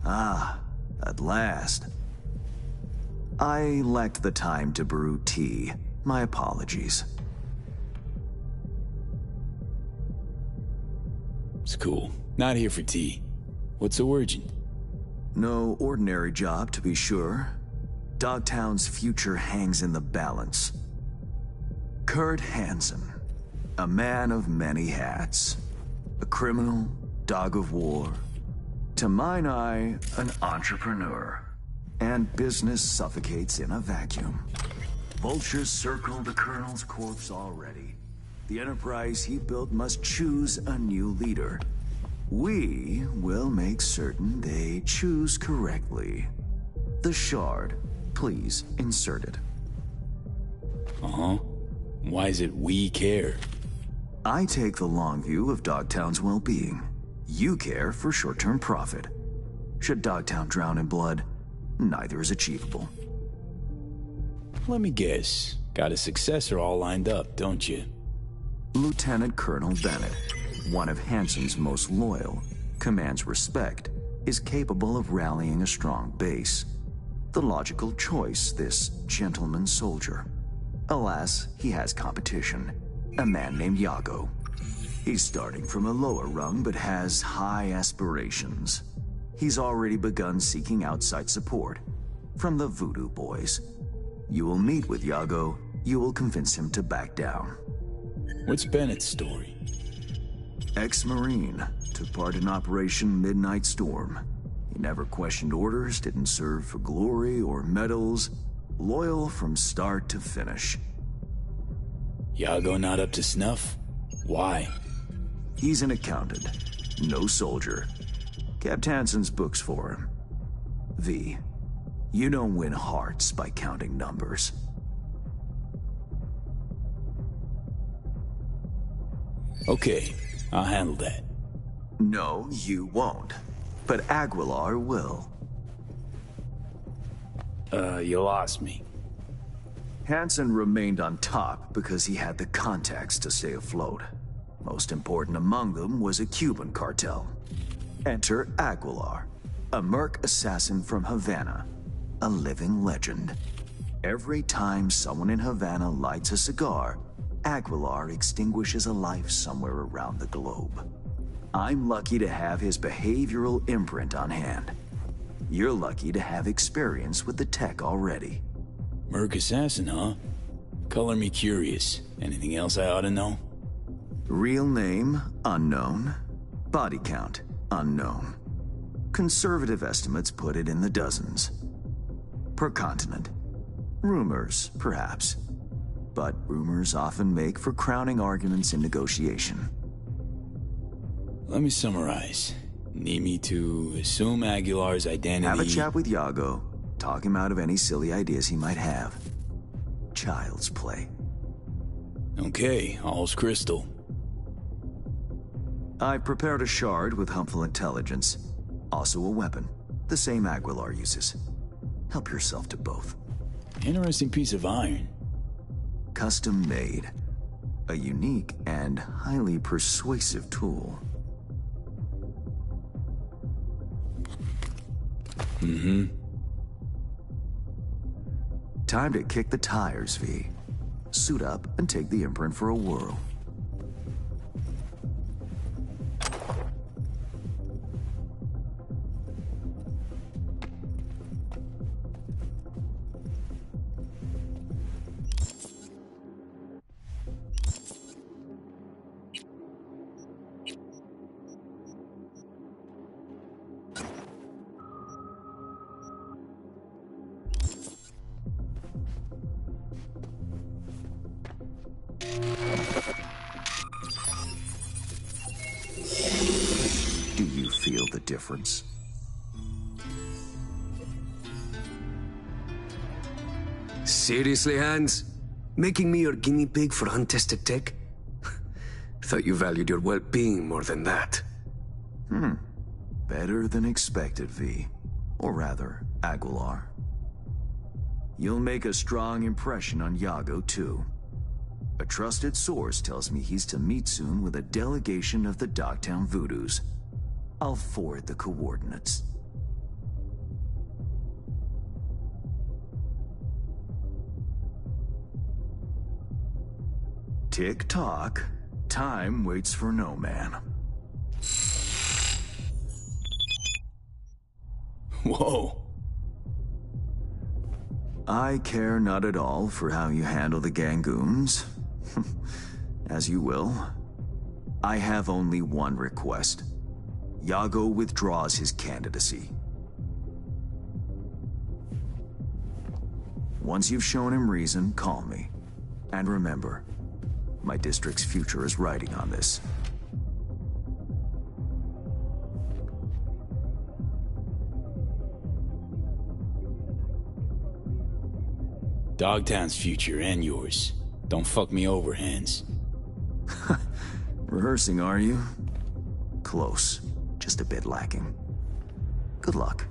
Ah, at last. I lacked the time to brew tea. My apologies. It's cool. Not here for tea. What's so urgent? No ordinary job, to be sure. Dogtown's future hangs in the balance. Kurt Hansen, a man of many hats. A criminal, dog of war. To mine eye, an entrepreneur. And business suffocates in a vacuum. Vultures circle the Colonel's corpse already. The enterprise he built must choose a new leader. We will make certain they choose correctly. The shard, please insert it. Uh-huh. Why is it we care? I take the long view of Dogtown's well-being. You care for short-term profit. Should Dogtown drown in blood, neither is achievable. Let me guess. Got a successor all lined up, don't you? Lieutenant Colonel Bennett, one of Hansen's most loyal, commands respect, is capable of rallying a strong base. The logical choice, this gentleman soldier. Alas, he has competition, a man named Yago. He's starting from a lower rung but has high aspirations. He's already begun seeking outside support from the Voodoo Boys. You will meet with Yago, you will convince him to back down. What's Bennett's story? Ex-Marine, took part in Operation Midnight Storm. He never questioned orders, didn't serve for glory or medals, loyal from start to finish. Yago not up to snuff? Why? He's an accountant, no soldier. Kept Hansen's books for him. V, you don't win hearts by counting numbers. Okay, I'll handle that. No, you won't. But Aguilar will. You lost me. Hansen remained on top because he had the contacts to stay afloat. Most important among them was a Cuban cartel. Enter Aguilar, a merc assassin from Havana, a living legend. Every time someone in Havana lights a cigar, Aguilar extinguishes a life somewhere around the globe. I'm lucky to have his behavioral imprint on hand. You're lucky to have experience with the tech already. Merc assassin, huh? Color me curious. Anything else I ought to know? Real name, unknown. Body count, unknown. Conservative estimates put it in the dozens. Per continent. Rumors, perhaps. But rumors often make for crowning arguments in negotiation. Let me summarize. Need me to assume Aguilar's identity... Have a chat with Yago. Talk him out of any silly ideas he might have. Child's play. Okay, all's crystal. I prepared a shard with helpful intelligence. Also a weapon. The same Aguilar uses. Help yourself to both. Interesting piece of iron. Custom made. A unique and highly persuasive tool. Mm-hmm. Time to kick the tires, V. Suit up and take the imprint for a whirl. Do you feel the difference? Seriously, Hans? Making me your guinea pig for untested tech? Thought you valued your well-being more than that. Better than expected, V. Or rather, Aguilar. You'll make a strong impression on Yago, too. A trusted source tells me he's to meet soon with a delegation of the Dogtown Voodoos. I'll forward the coordinates. Tick-tock. Time waits for no man. Whoa. I care not at all for how you handle the Gangoons. As you will. I have only one request. Yago withdraws his candidacy. Once you've shown him reason, call me. And remember, my district's future is riding on this. Dogtown's future and yours. Don't fuck me over, Hans. Rehearsing, are you? Close. Just a bit lacking. Good luck.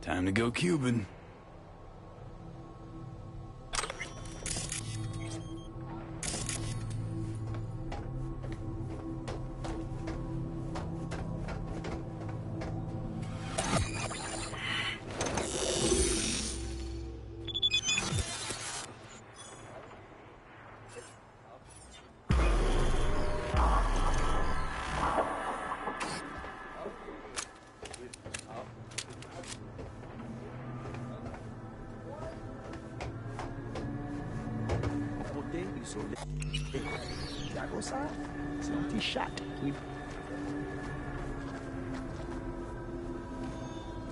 Time to go Cuban.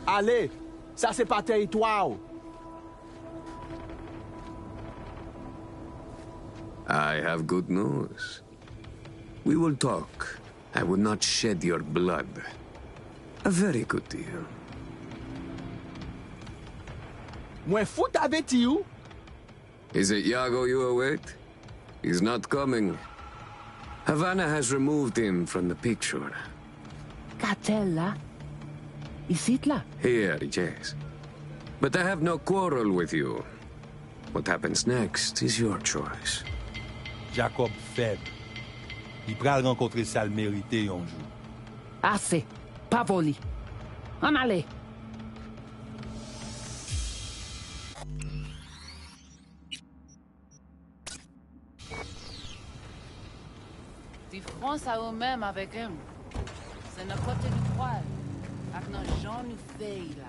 Allez, ça c'est pas territoire. I have good news. We will talk. I will not shed your blood. A very good deal. Mwen fout avec you. Is it Yago you await? He's not coming. Havana has removed him from the picture. Catella? Isitla? Here, yes. But I have no quarrel with you. What happens next is your choice. Jacob faible. Il pral rencontrer ça le mérité un jour. Assez. Pas voli. En allez. Di France à eux-mêmes avec eux. C'est notre côté du poil. Avec nos gens nous fait là.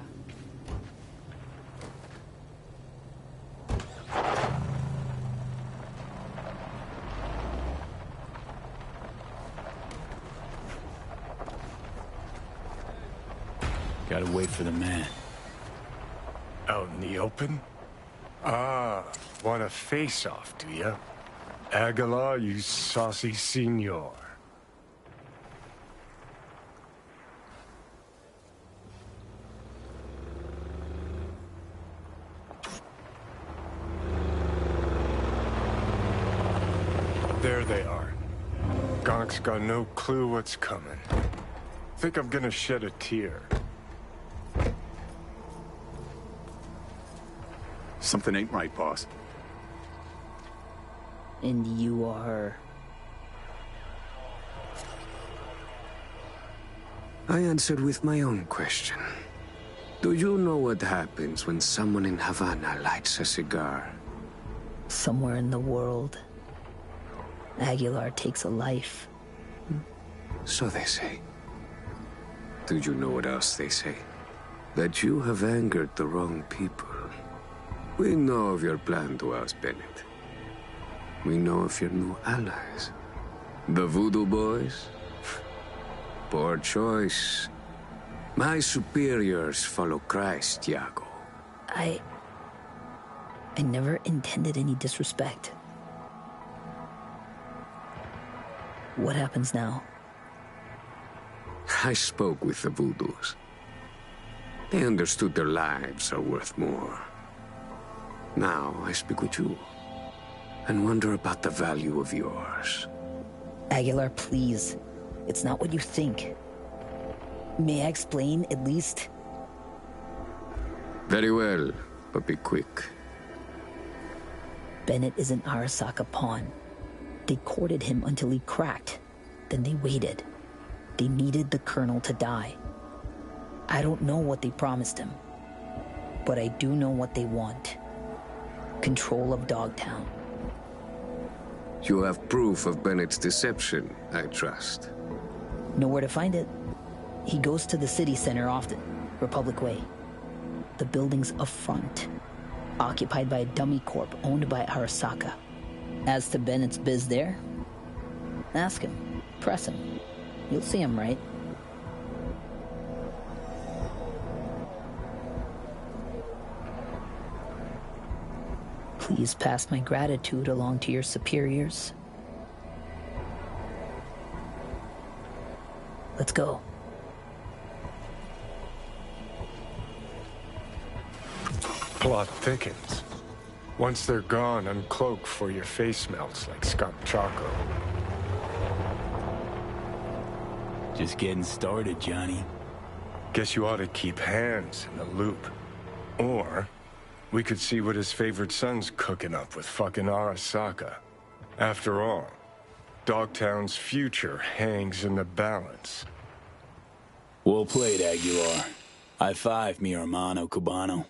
Gotta wait for the man. Out in the open? Ah, want a face-off, do ya? Aguilar, you saucy senor. There they are. Gonk's got no clue what's coming. Think I'm gonna shed a tear. Something ain't right, boss. And you are... I answered with my own question. Do you know what happens when someone in Havana lights a cigar? Somewhere in the world, Aguilar takes a life. So they say. Do you know what else they say? That you have angered the wrong people. We know of your plan to oust Bennett. We know of your new allies. The Voodoo Boys? Poor choice. My superiors follow Christ, Iago. I never intended any disrespect. What happens now? I spoke with the Voodoos. They understood their lives are worth more. Now I speak with you, and wonder about the value of yours. Aguilar, please. It's not what you think. May I explain, at least? Very well, but be quick. Bennett is an Arasaka pawn. They courted him until he cracked. Then they waited. They needed the Colonel to die. I don't know what they promised him, but I do know what they want. Control of Dogtown. You have proof of Bennett's deception, I trust. Know where to find it. He goes to the city center often, Republic Way. The building's a front, occupied by a dummy corp owned by Arasaka. As to Bennett's biz there, ask him, press him. You'll see him right. Please pass my gratitude along to your superiors. Let's go. Plot thickens. Once they're gone, uncloak for your face melts like Scott Choco. Just getting started, Johnny. Guess you ought to keep hands in the loop. Or we could see what his favorite son's cooking up with fucking Arasaka. After all, Dogtown's future hangs in the balance. Well played, Aguilar. High five, mi hermano cubano.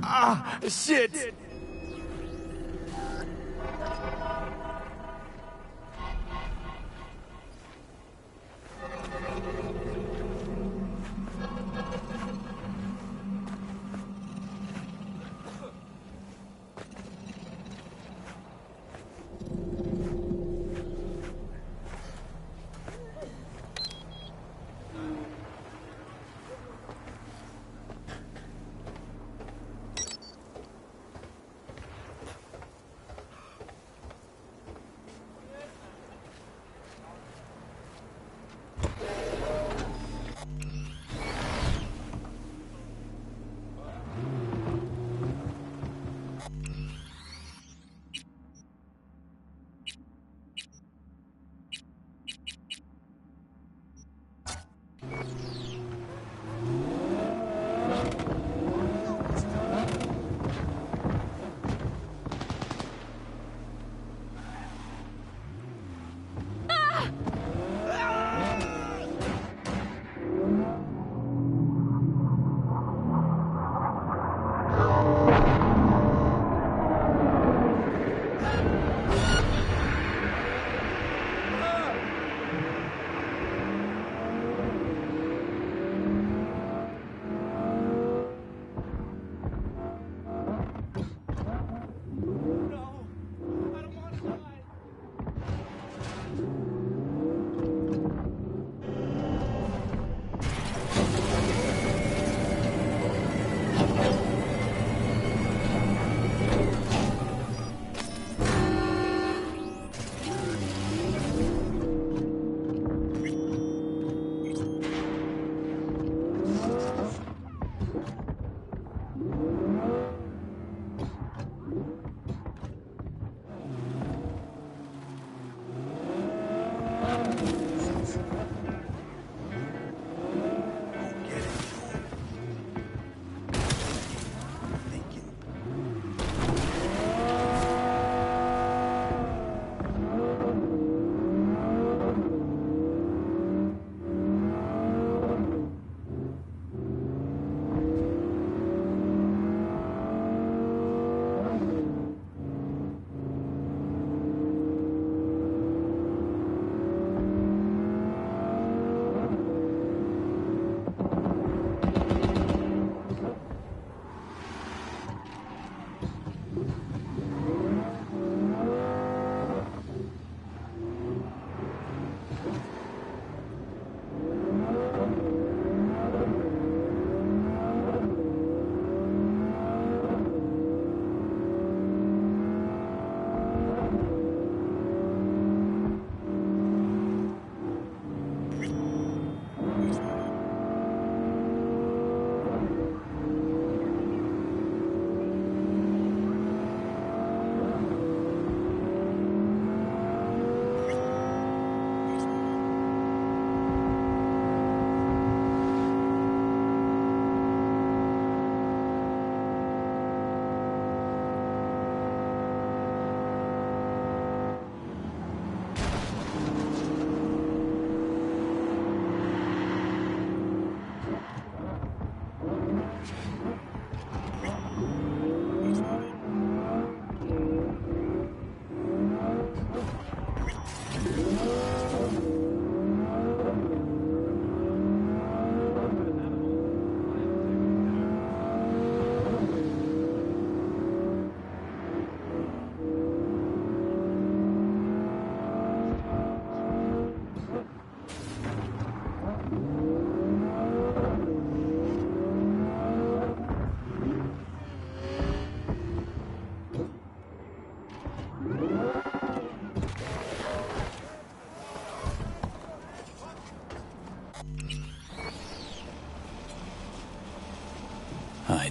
Ah, shit!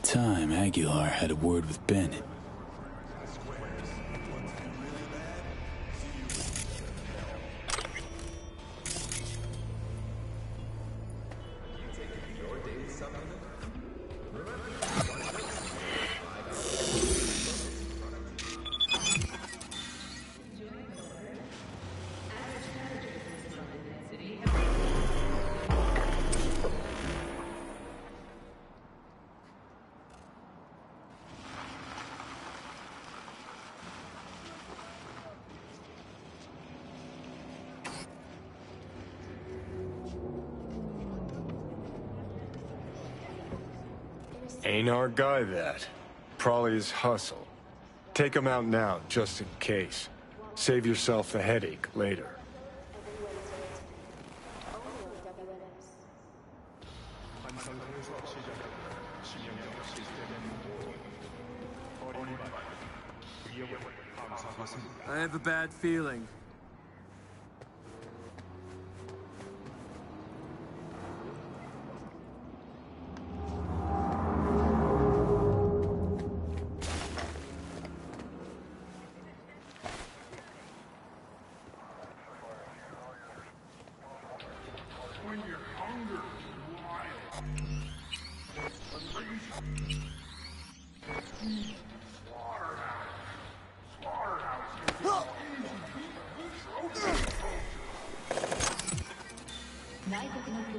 that time, Aguilar had a word with Bennett. Ain't our guy that. Probably his hustle. Take him out now, just in case. Save yourself the headache later. I have a bad feeling.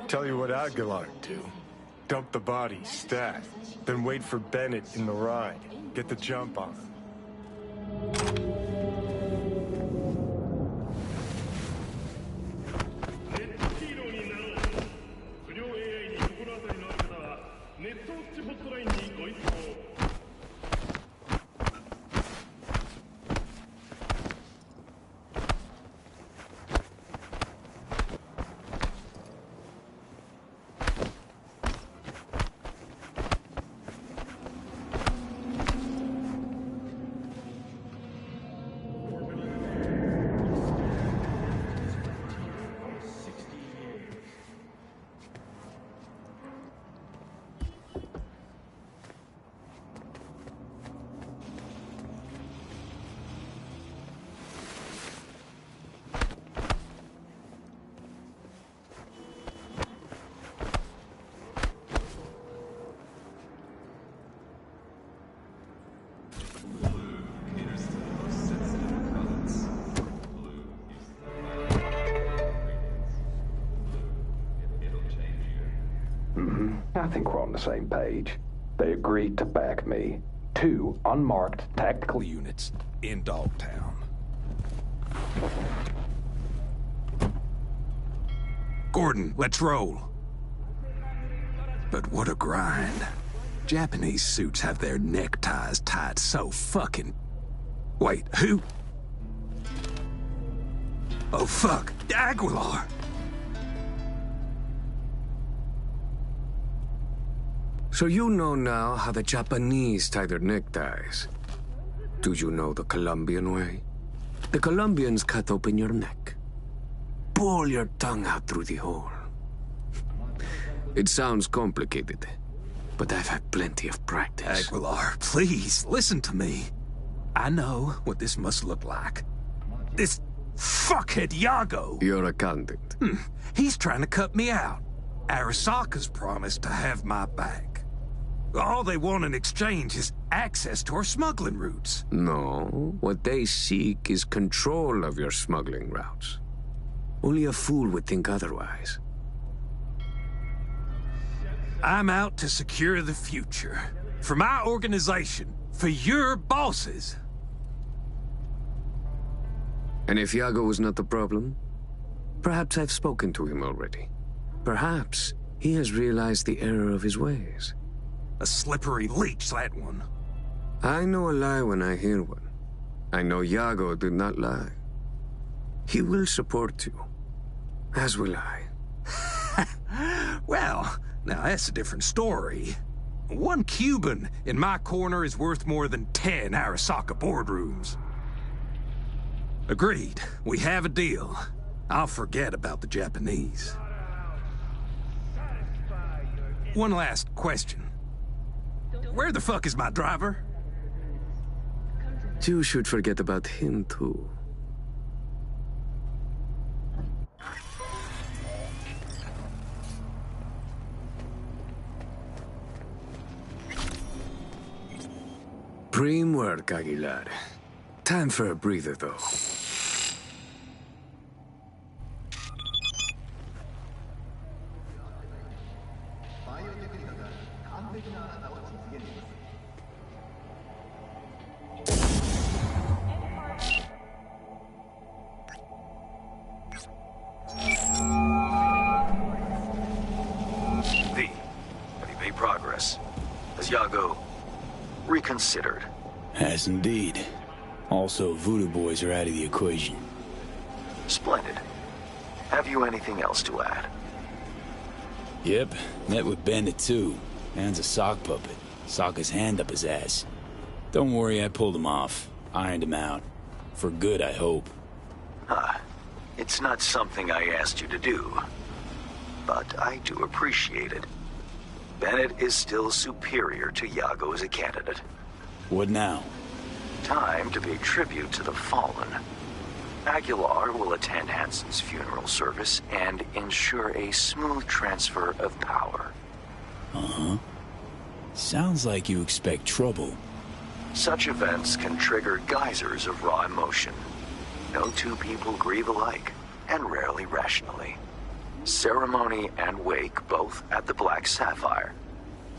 Tell you what Aguilar do. Dump the body, stat. Then wait for Bennett in the ride. Get the jump on him. I think we're on the same page. They agreed to back me. 2 unmarked tactical units in Dogtown. Gordon, let's roll. But what a grind. Japanese suits have their neckties tied so fucking... Wait, who? Oh, fuck. Aguilar! So you know now how the Japanese tie their neckties. Do you know the Colombian way? The Colombians cut open your neck. Pull your tongue out through the hole. It sounds complicated, but I've had plenty of practice. Aguilar, please, listen to me. I know what this must look like. This fuckhead Yago. Your accountant. He's trying to cut me out. Arasaka's promised to have my back. All they want in exchange is access to our smuggling routes. No, what they seek is control of your smuggling routes. Only a fool would think otherwise. I'm out to secure the future. For my organization. For your bosses. And if Yago was not the problem, perhaps I've spoken to him already. Perhaps he has realized the error of his ways. A slippery leech, that one. I know a lie when I hear one. I know Yago did not lie. He will support you. As will I. Well, now that's a different story. 1 Cuban in my corner is worth more than 10 Arasaka boardrooms. Agreed. We have a deal. I'll forget about the Japanese. One last question. Where the fuck is my driver? You should forget about him, too. Prim work, Aguilar. Time for a breather, though. V, have you made progress? Has Yago reconsidered? Has indeed. Also, Voodoo Boys are out of the equation. Splendid. Have you anything else to add? Yep, met with Bandit too. Man's a sock puppet. Sock his hand up his ass. Don't worry, I pulled him off. Ironed him out. For good, I hope. It's not something I asked you to do, but I do appreciate it. Bennett is still superior to Yago as a candidate. What now? Time to pay tribute to the fallen. Aguilar will attend Hansen's funeral service and ensure a smooth transfer of power. Uh-huh. Sounds like you expect trouble. Such events can trigger geysers of raw emotion. No two people grieve alike, and rarely rationally. Ceremony and wake both at the Black Sapphire.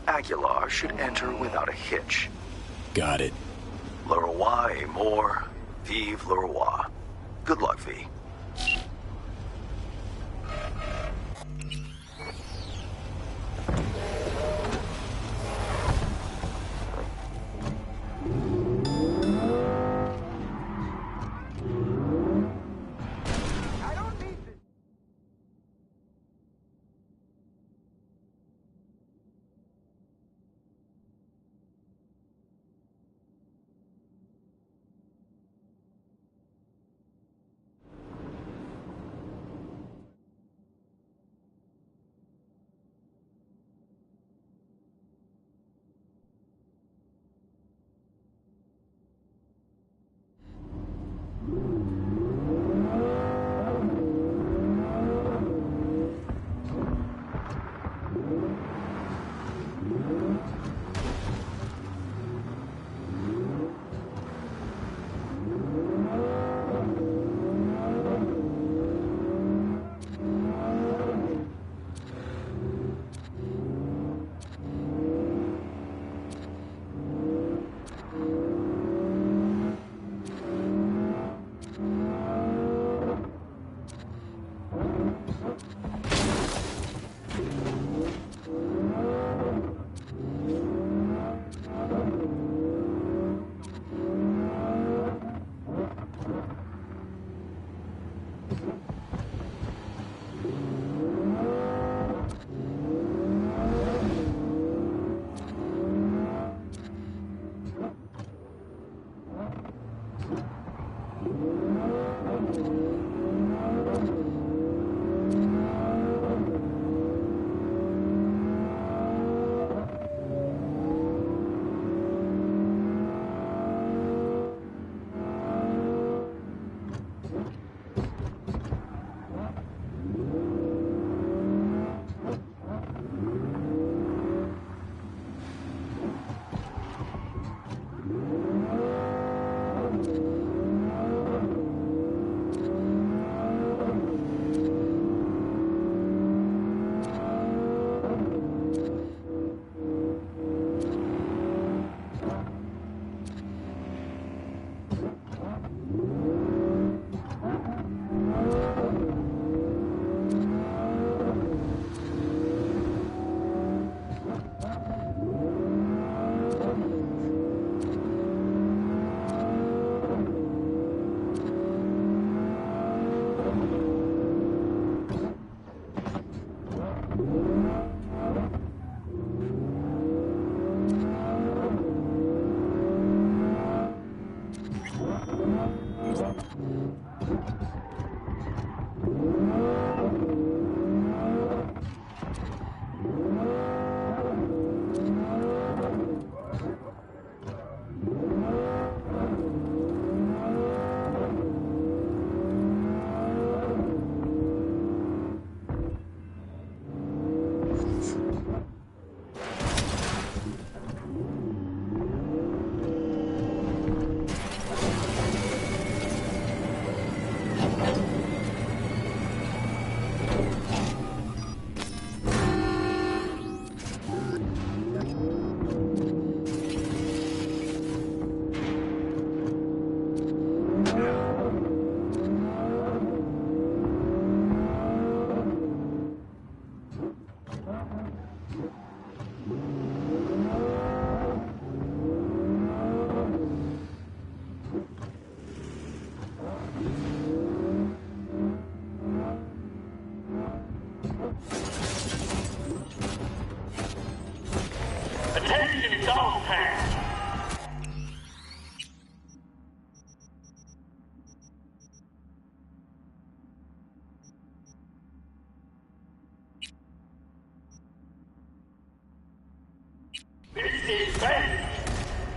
Aguilar should enter without a hitch. Got it. Le roi est mort, vive le roi. Good luck, V.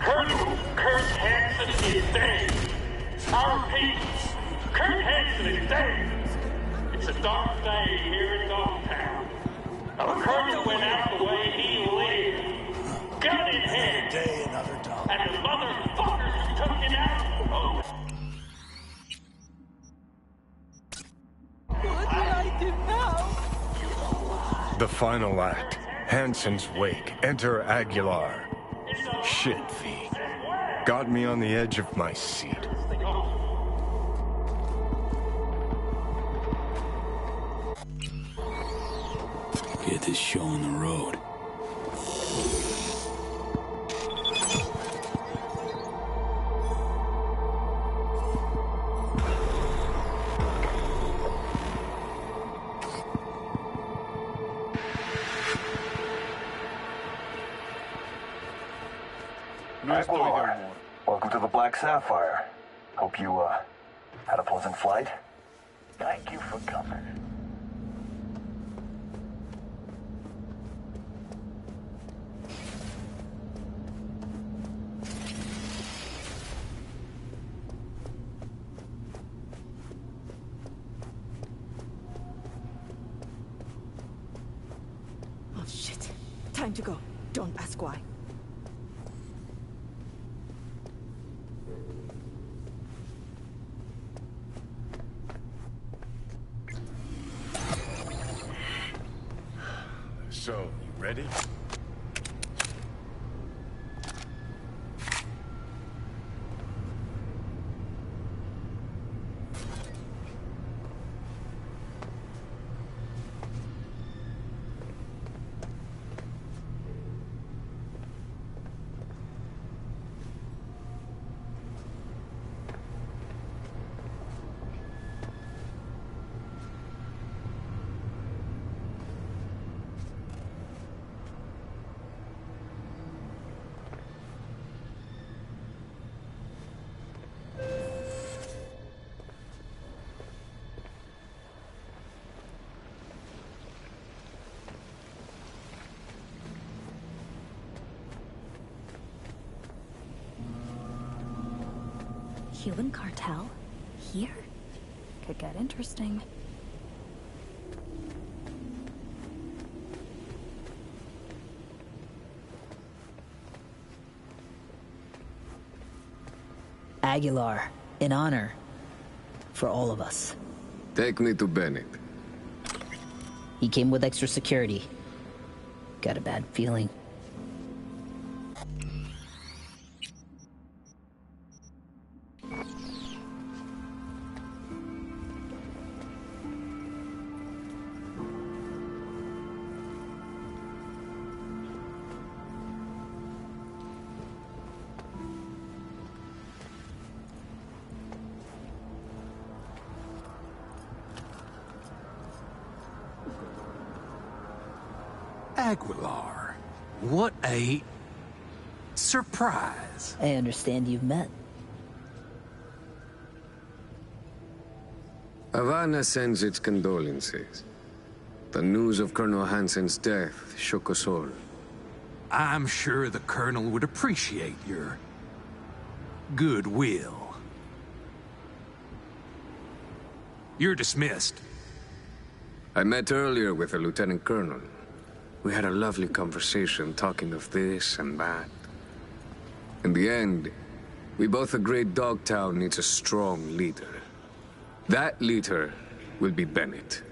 Colonel Kurt Hansen is dead. Our peace. Kurt Hansen is dead. It's a dark day here in Dogtown. Our colonel went out the way he lived. Gun in hand. Another day, another dollar. And the motherfuckers took it out. Oh. What will I do now? The final act. Hansen's wake. Enter Aguilar. Shit, V. Got me on the edge of my seat. Get this show on the road. Aguilar, welcome to the Black Sapphire. Hope you, had a pleasant flight. Thank you for coming. Oh, shit. Time to go. Don't ask why. So, you ready? Human cartel? Here? Could get interesting. Aguilar, in honor. For all of us. Take me to Bennett. He came with extra security. Got a bad feeling. Aguilar, what a surprise. I understand you've met. Havana sends its condolences. The news of Colonel Hansen's death shook us all. I'm sure the Colonel would appreciate your goodwill. You're dismissed. I met earlier with the Lieutenant Colonel. We had a lovely conversation talking of this and that. In the end, we both agreed Dogtown needs a strong leader. That leader will be Bennett.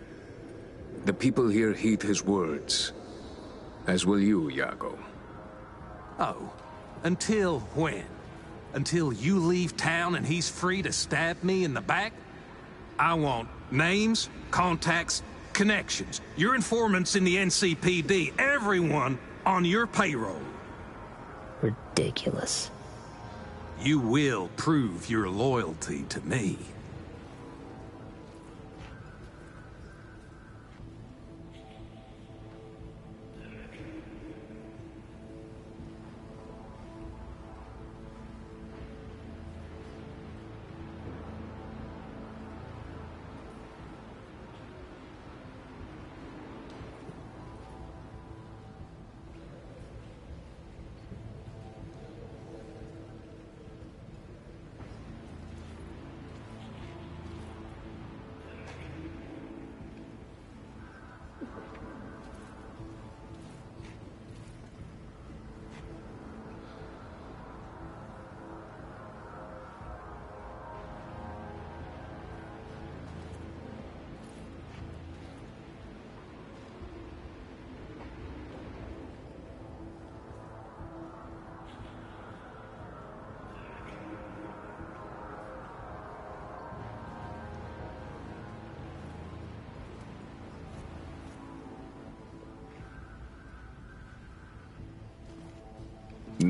The people here heed his words, as will you, Iago. Oh, until when? Until you leave town and he's free to stab me in the back? I want names, contacts, connections, your informants in the NCPD, everyone on your payroll. Ridiculous. You will prove your loyalty to me.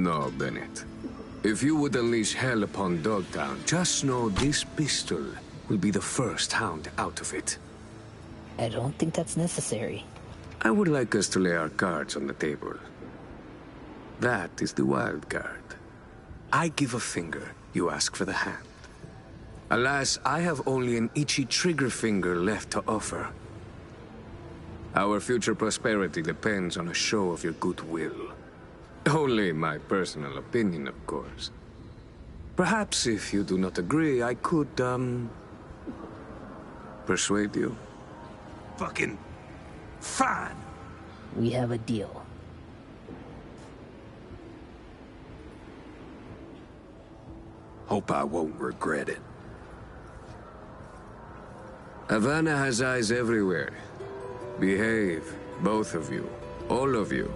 No, Bennett. If you would unleash hell upon Dogtown, just know this pistol will be the first hound out of it. I don't think that's necessary. I would like us to lay our cards on the table. That is the wild card. I give a finger, you ask for the hand. Alas, I have only an itchy trigger finger left to offer. Our future prosperity depends on a show of your goodwill. Only my personal opinion, of course. Perhaps if you do not agree, I could, persuade you. Fucking fine. We have a deal. Hope I won't regret it. Havana has eyes everywhere. Behave, both of you, all of you,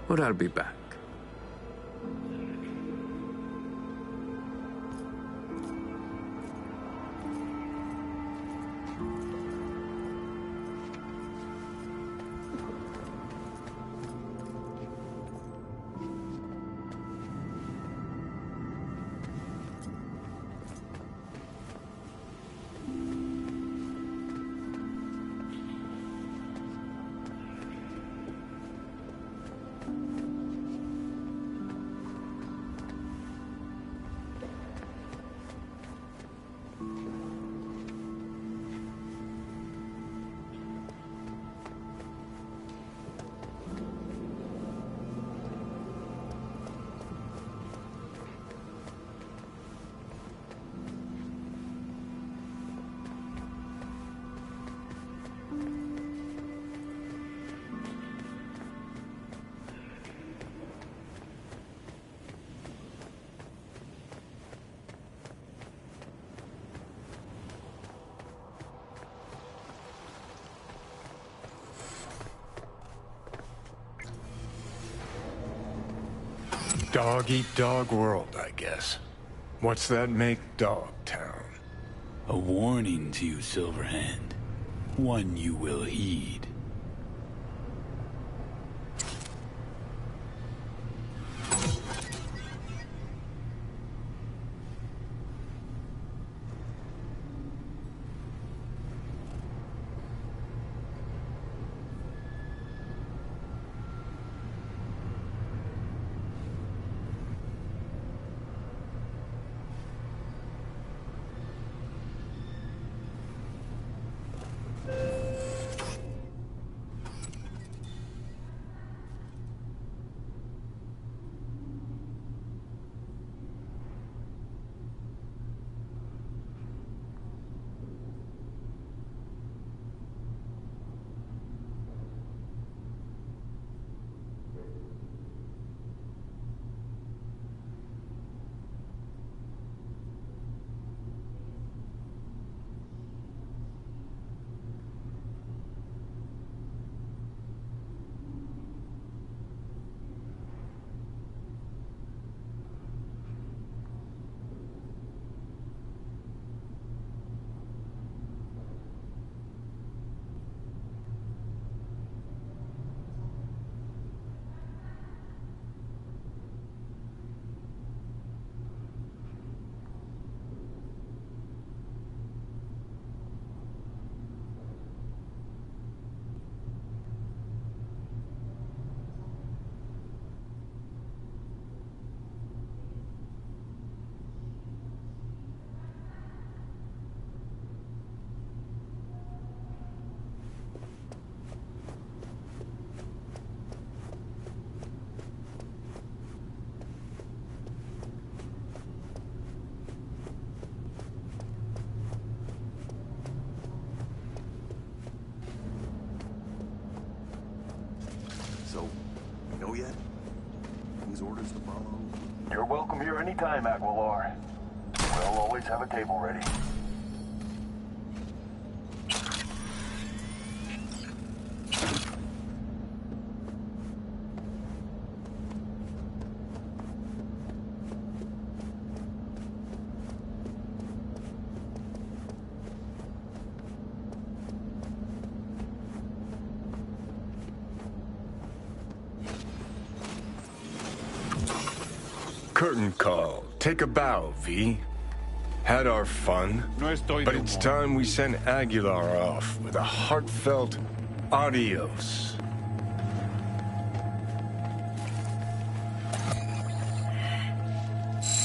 or I'll be back. Dog-eat-dog world, I guess. What's that make Dogtown? A warning to you, Silverhand. One you will heed. orders to follow? You're welcome here anytime, Aguilar. We'll always have a table ready. Curtain call. Take a bow, V. Had our fun, but it's time we send Aguilar off with a heartfelt adios.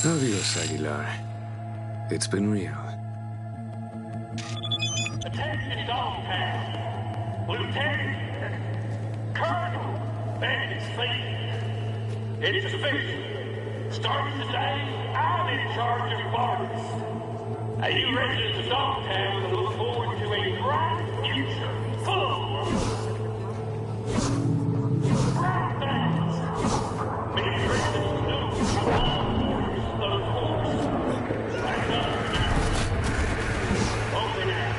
Adios, Aguilar. It's been real. Attention, Dogtown. Lieutenant, Colonel, Bandit Speed. It's official. Starting today, I'm in charge of parties. Now, you residents of Dogtown look forward to a bright future full of bright things. Many residents know how of course. That's up now. Over now.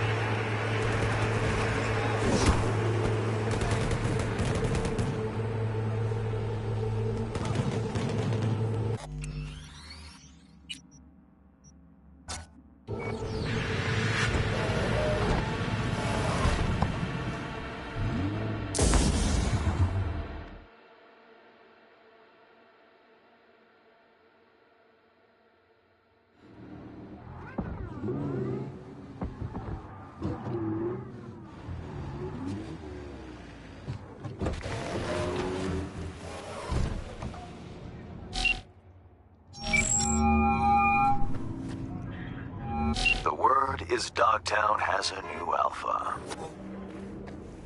Is Dogtown has a new alpha.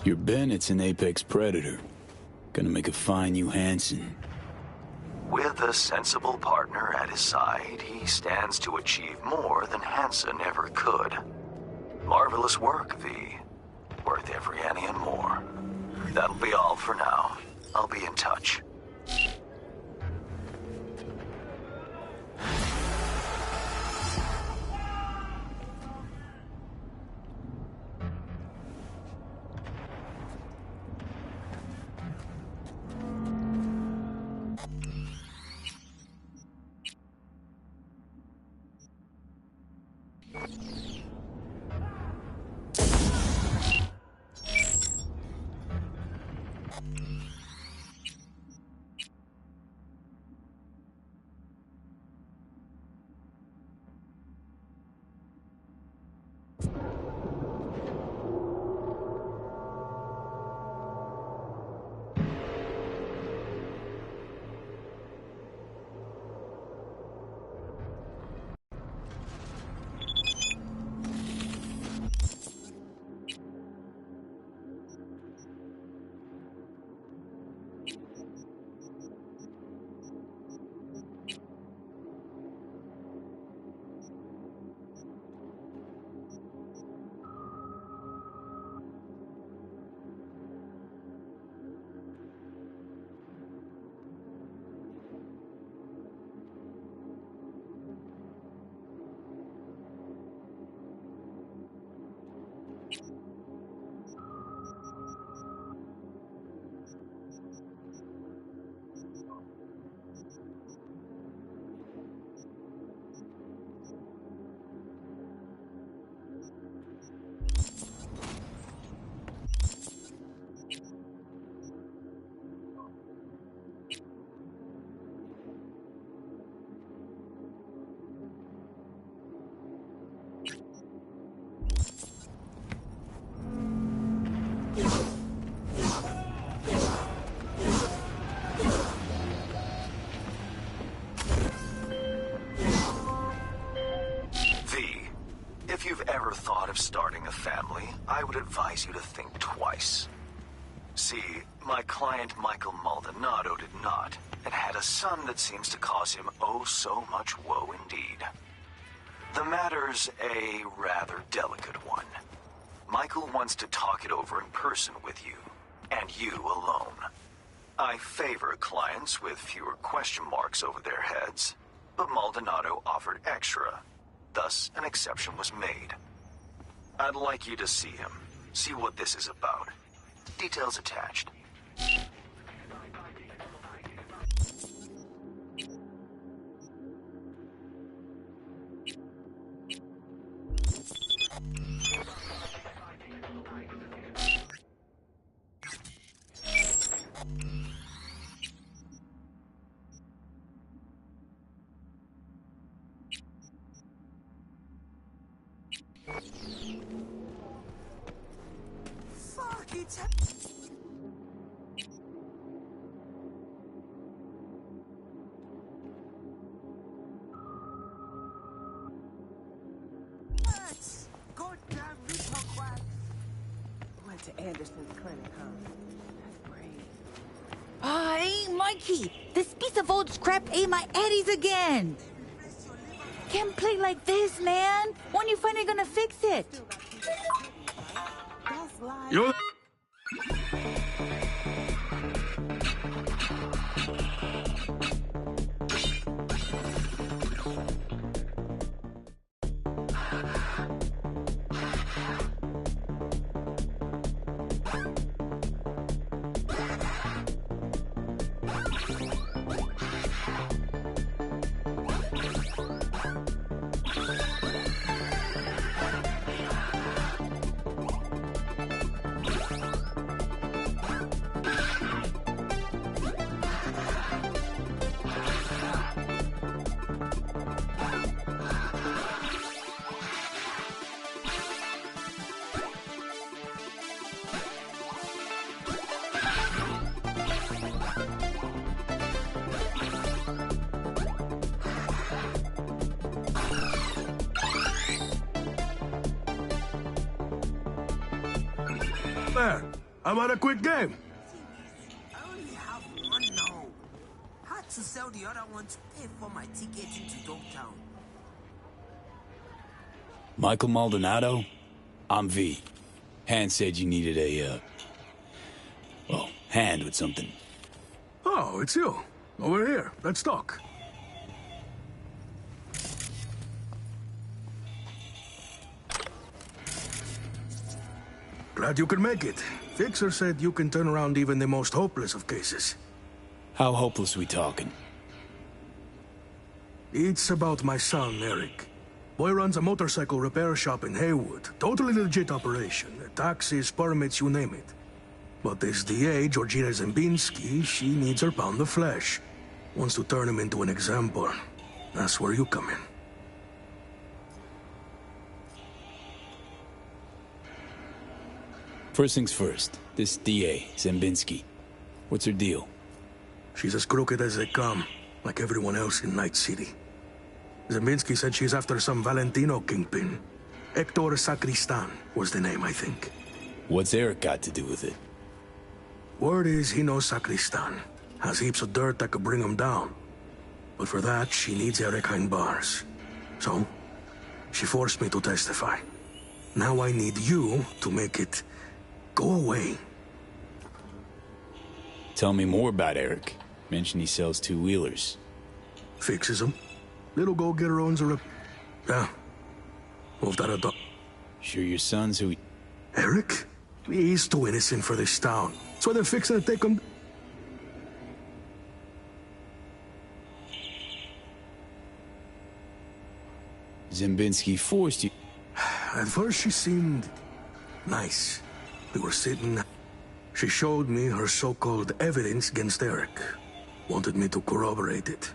Your Bennett's an apex predator. Gonna make a fine new Hansen. With a sensible partner at his side, he stands to achieve more than Hansen ever could. Marvelous work, V. Worth every penny and more. That'll be all for now. I'll be in touch. If you've ever thought of starting a family, I would advise you to think twice. See, my client Michael Maldonado did not, and had a son that seems to cause him oh so much woe indeed. The matter's a rather delicate one. Michael wants to talk it over in person with you, and you alone. I favor clients with fewer question marks over their heads, but Maldonado offered extra. Thus, an exception was made. I'd like you to see him. See what this is about. Details attached. Fuck, it's... Goddamn Rita quack. Went to Anderson's clinic, huh? That's great. Ah, hey, Mikey! This piece of old scrap ate my Eddies again! Can't play like this, man! When you finally gonna fix it? You... There. How about a quick game? I only have one now. Had to sell the other one to pay for my ticket into Dogtown. Michael Maldonado? I'm V. Han said you needed a, well, hand with something. Oh, it's you. Over here. Let's talk. Glad you could make it. Fixer said you can turn around even the most hopeless of cases. How hopeless we talking? It's about my son, Eric. Boy runs a motorcycle repair shop in Haywood. Totally legit operation. Taxes, permits, you name it. But this DA, Georgina Zembinski, she needs her pound of flesh. Wants to turn him into an example. That's where you come in. First things first, this DA, Zembinski. What's her deal? She's as crooked as they come, like everyone else in Night City. Zembinski said she's after some Valentino kingpin. Hector Sacristan was the name, I think. What's Eric got to do with it? Word is he knows Sacristan. Has heaps of dirt that could bring him down. But for that, she needs Eric behind bars. So, she forced me to testify. Now I need you to make it go away. Tell me more about Eric. Mentioned he sells two-wheelers. Fixes them. Little go-getter owns a rep... Yeah. Moved out of the... Sure your son's who... Eric? He's too innocent for this town. So they're fixing to take him... Zembinski forced you... At first she seemed... nice. We were sitting... She showed me her so-called evidence against Eric. Wanted me to corroborate it.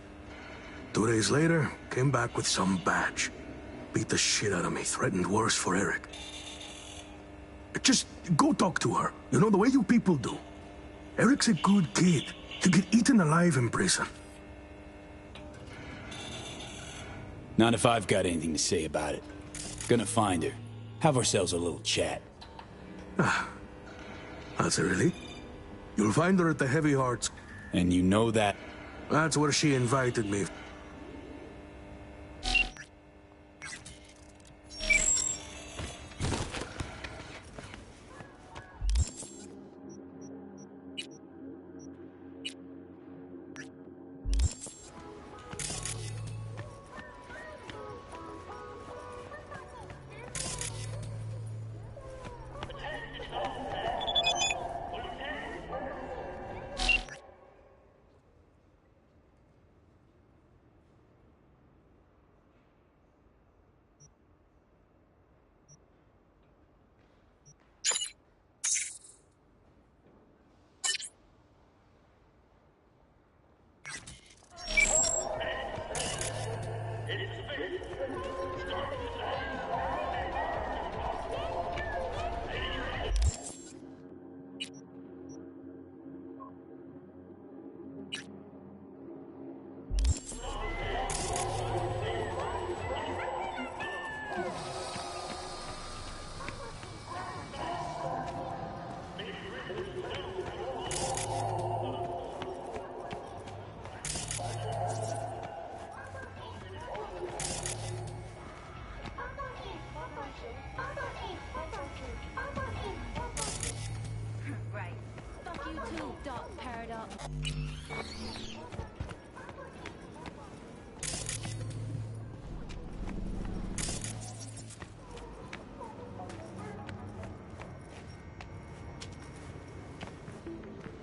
2 days later, came back with some badge. Beat the shit out of me, threatened worse for Eric. Just go talk to her. You know, the way you people do. Eric's a good kid. He'll get eaten alive in prison. Not if I've got anything to say about it. Gonna find her. Have ourselves a little chat. Ah. That's it, really? You'll find her at the Heavy Hearts. And you know that? That's where she invited me.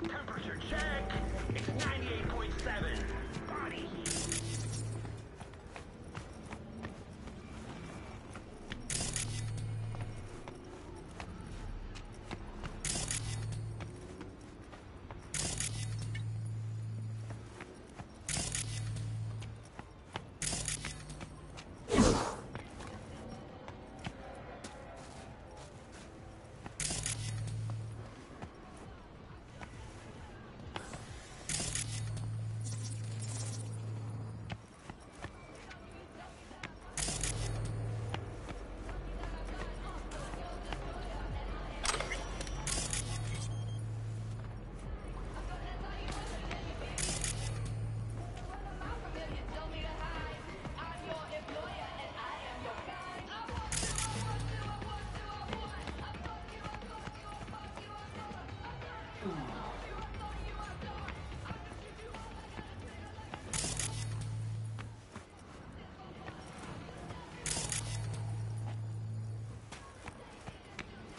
Temperature check. It's 98.7. Body heat.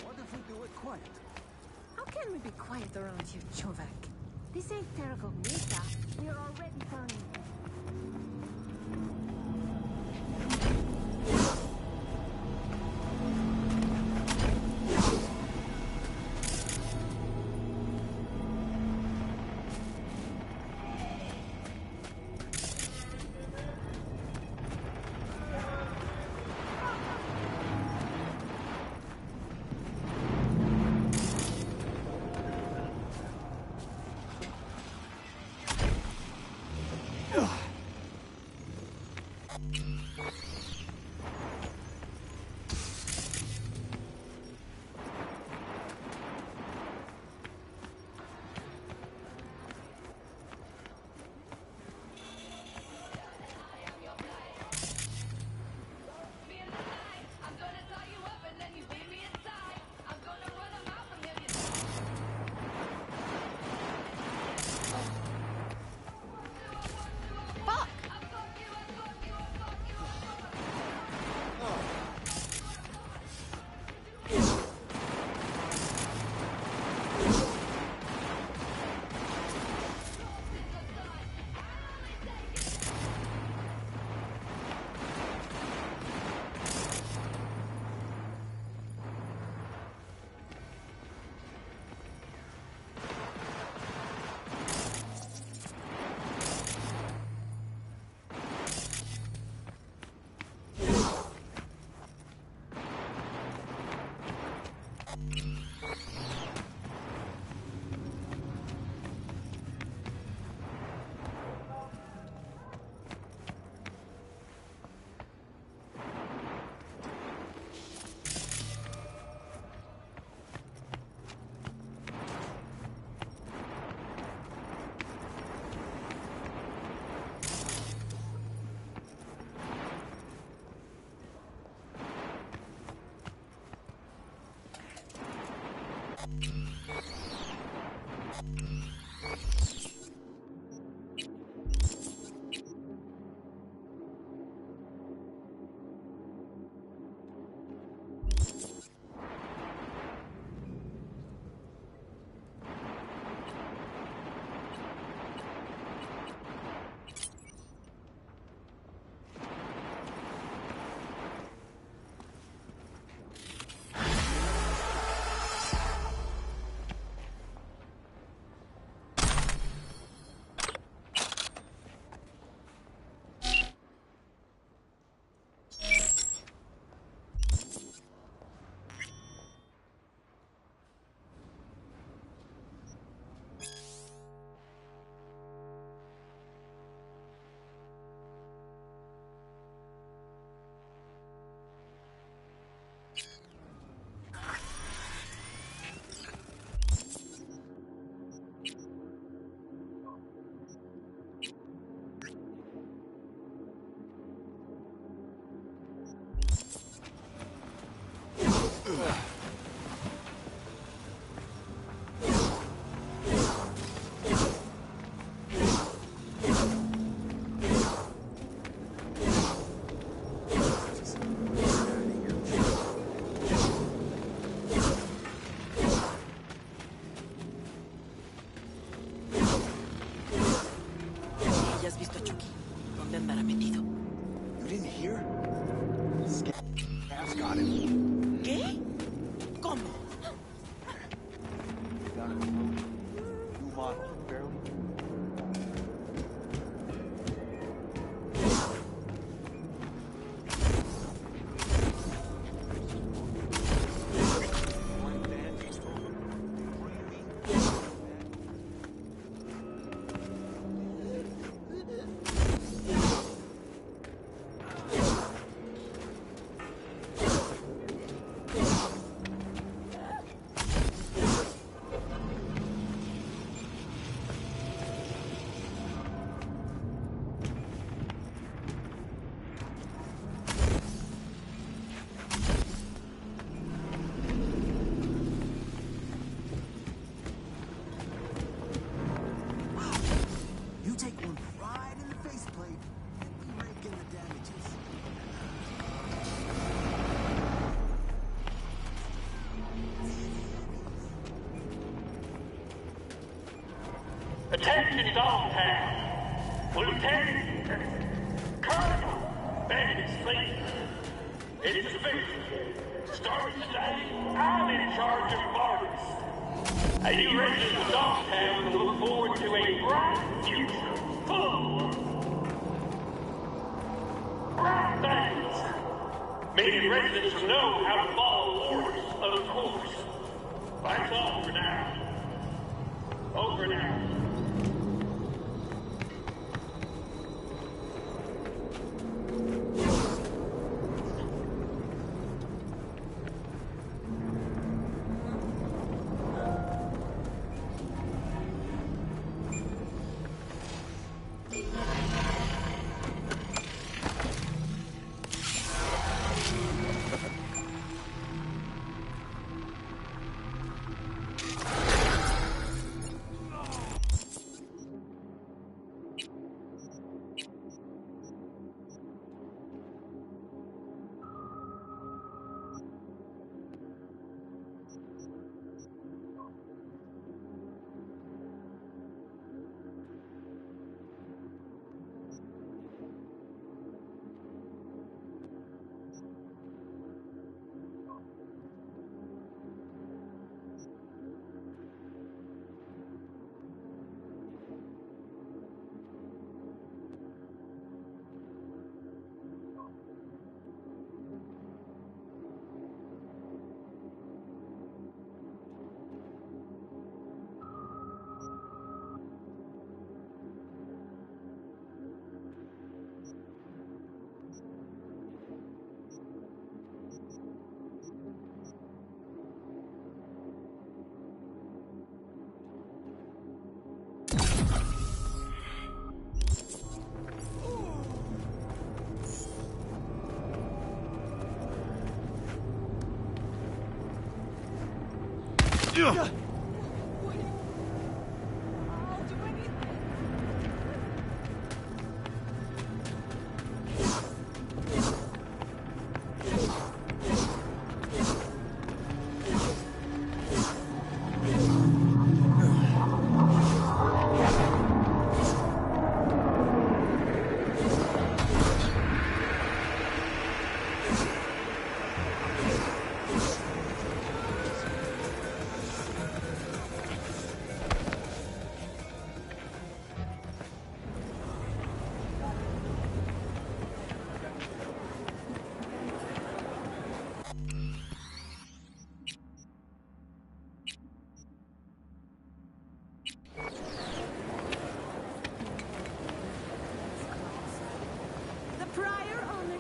What if we do it quiet? How can we be quiet around here, Chovak? This ain't Terra Cognita. We're already burning. Attention Dogtown. Lieutenant Colonel Bandit's fleet. It's official. Starting today, I'm in charge of Marcus. You residents of Dogtown can look forward to a bright future full of bright things. Many residents will know how to follow orders, of course. That's all for now. Over now.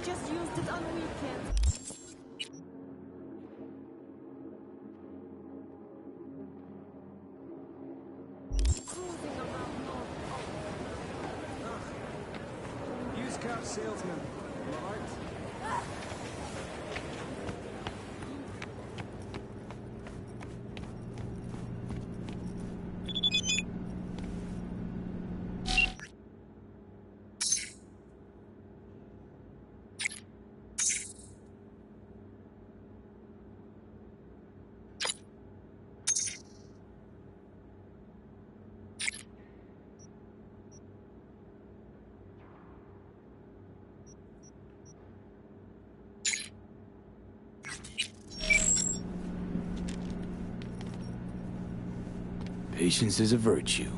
Just used it on weekends. Cruising around north. Used car salesman. Right? Patience is a virtue.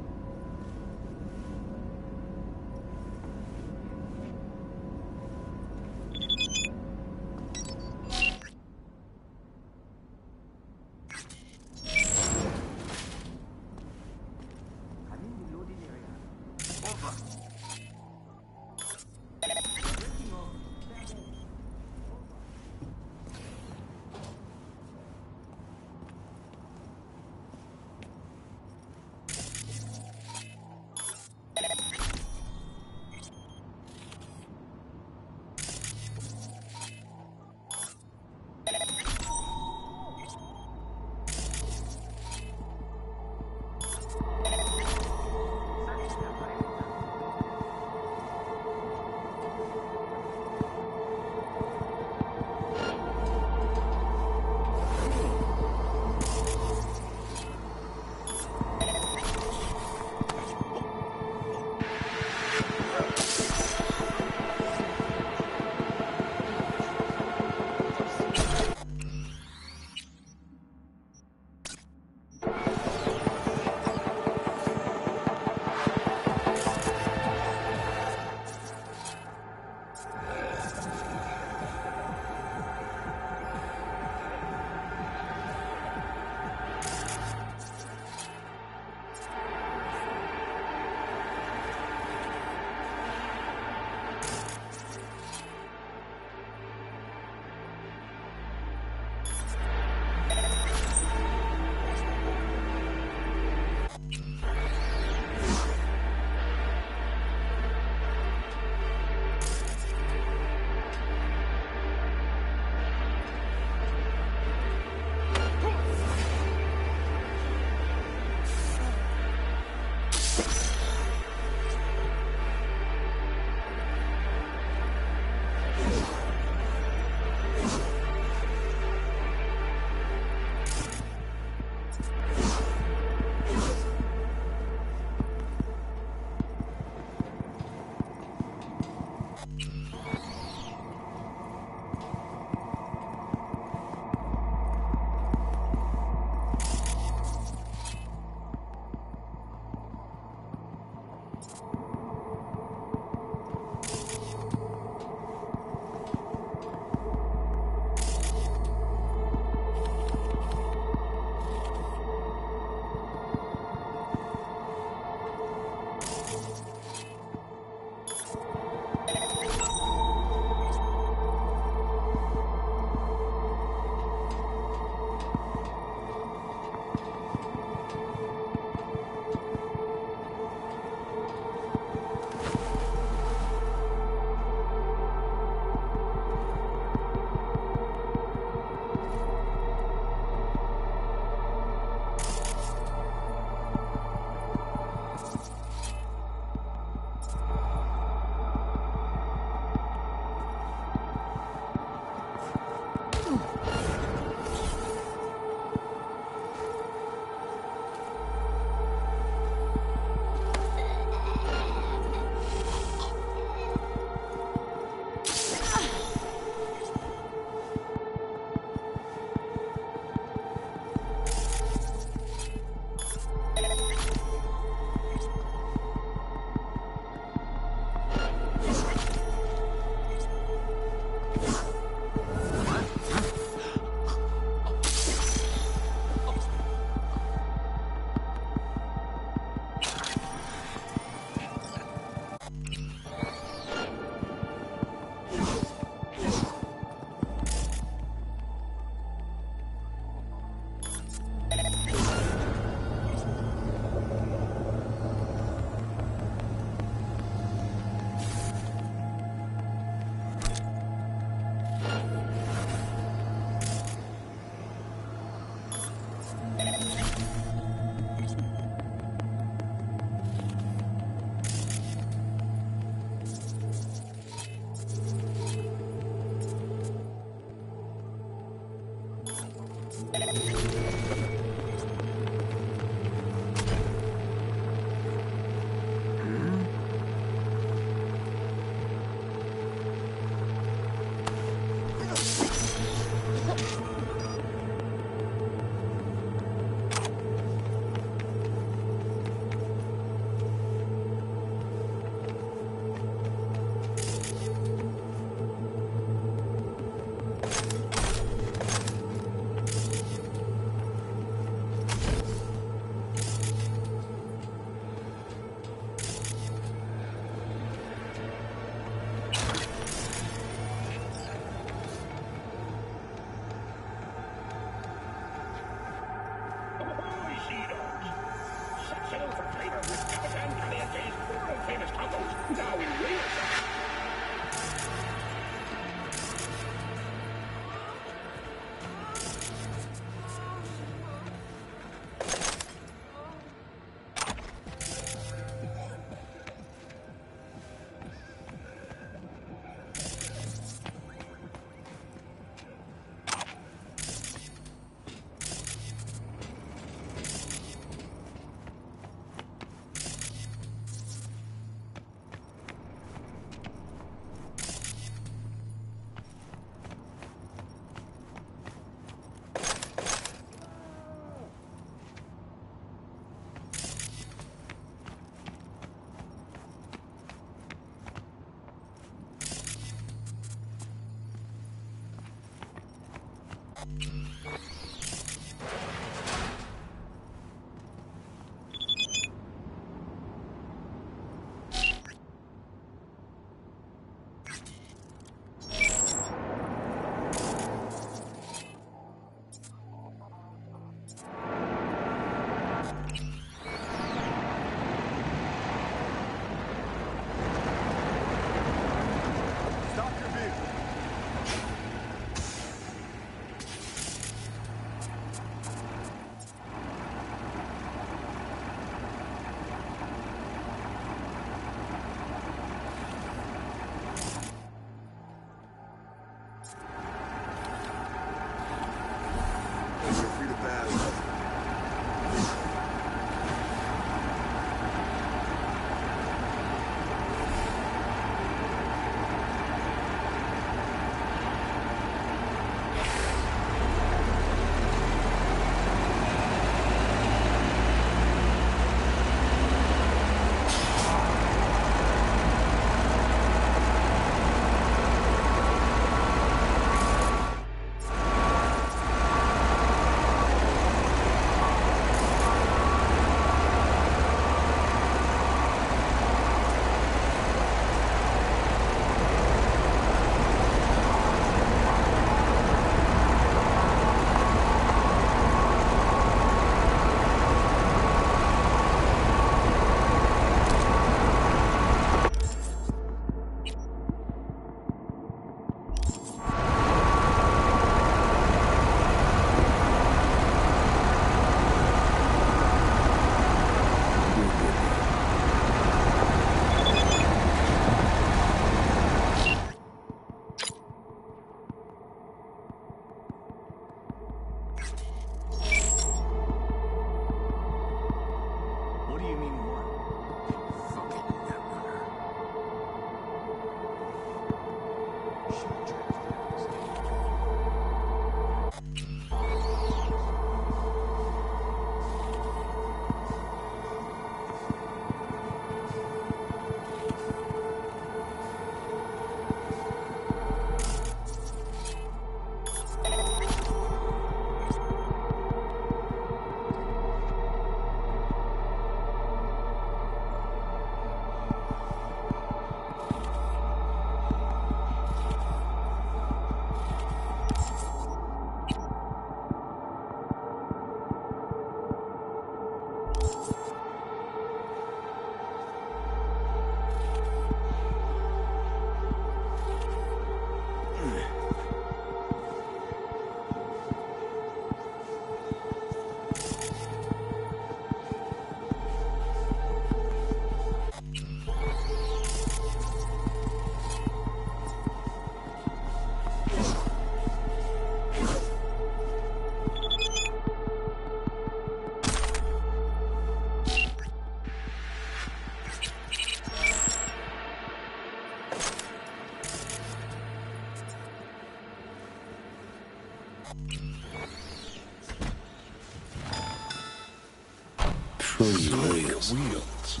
Wheels.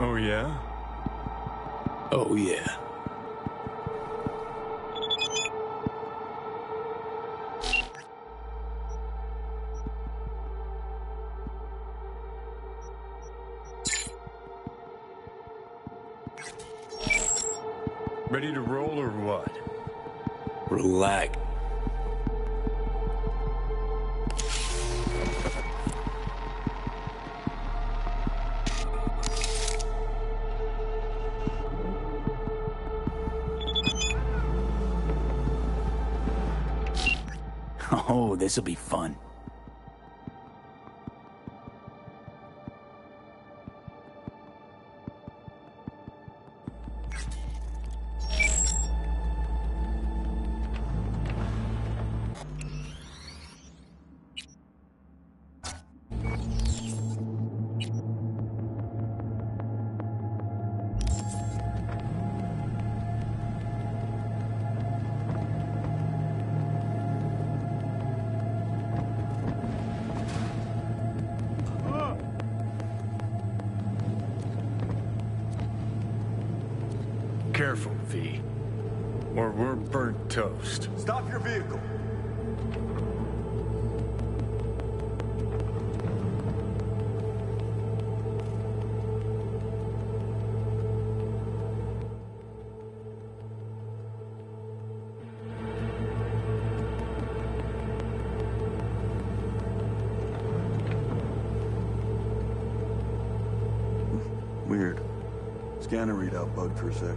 Oh, yeah? Oh, yeah. Ready to roll or what? Relax. Oh, this'll be fun. Careful, V. Or we're burnt toast. Stop your vehicle. Weird. Scanner readout bugged for a sec.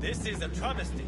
This is a travesty.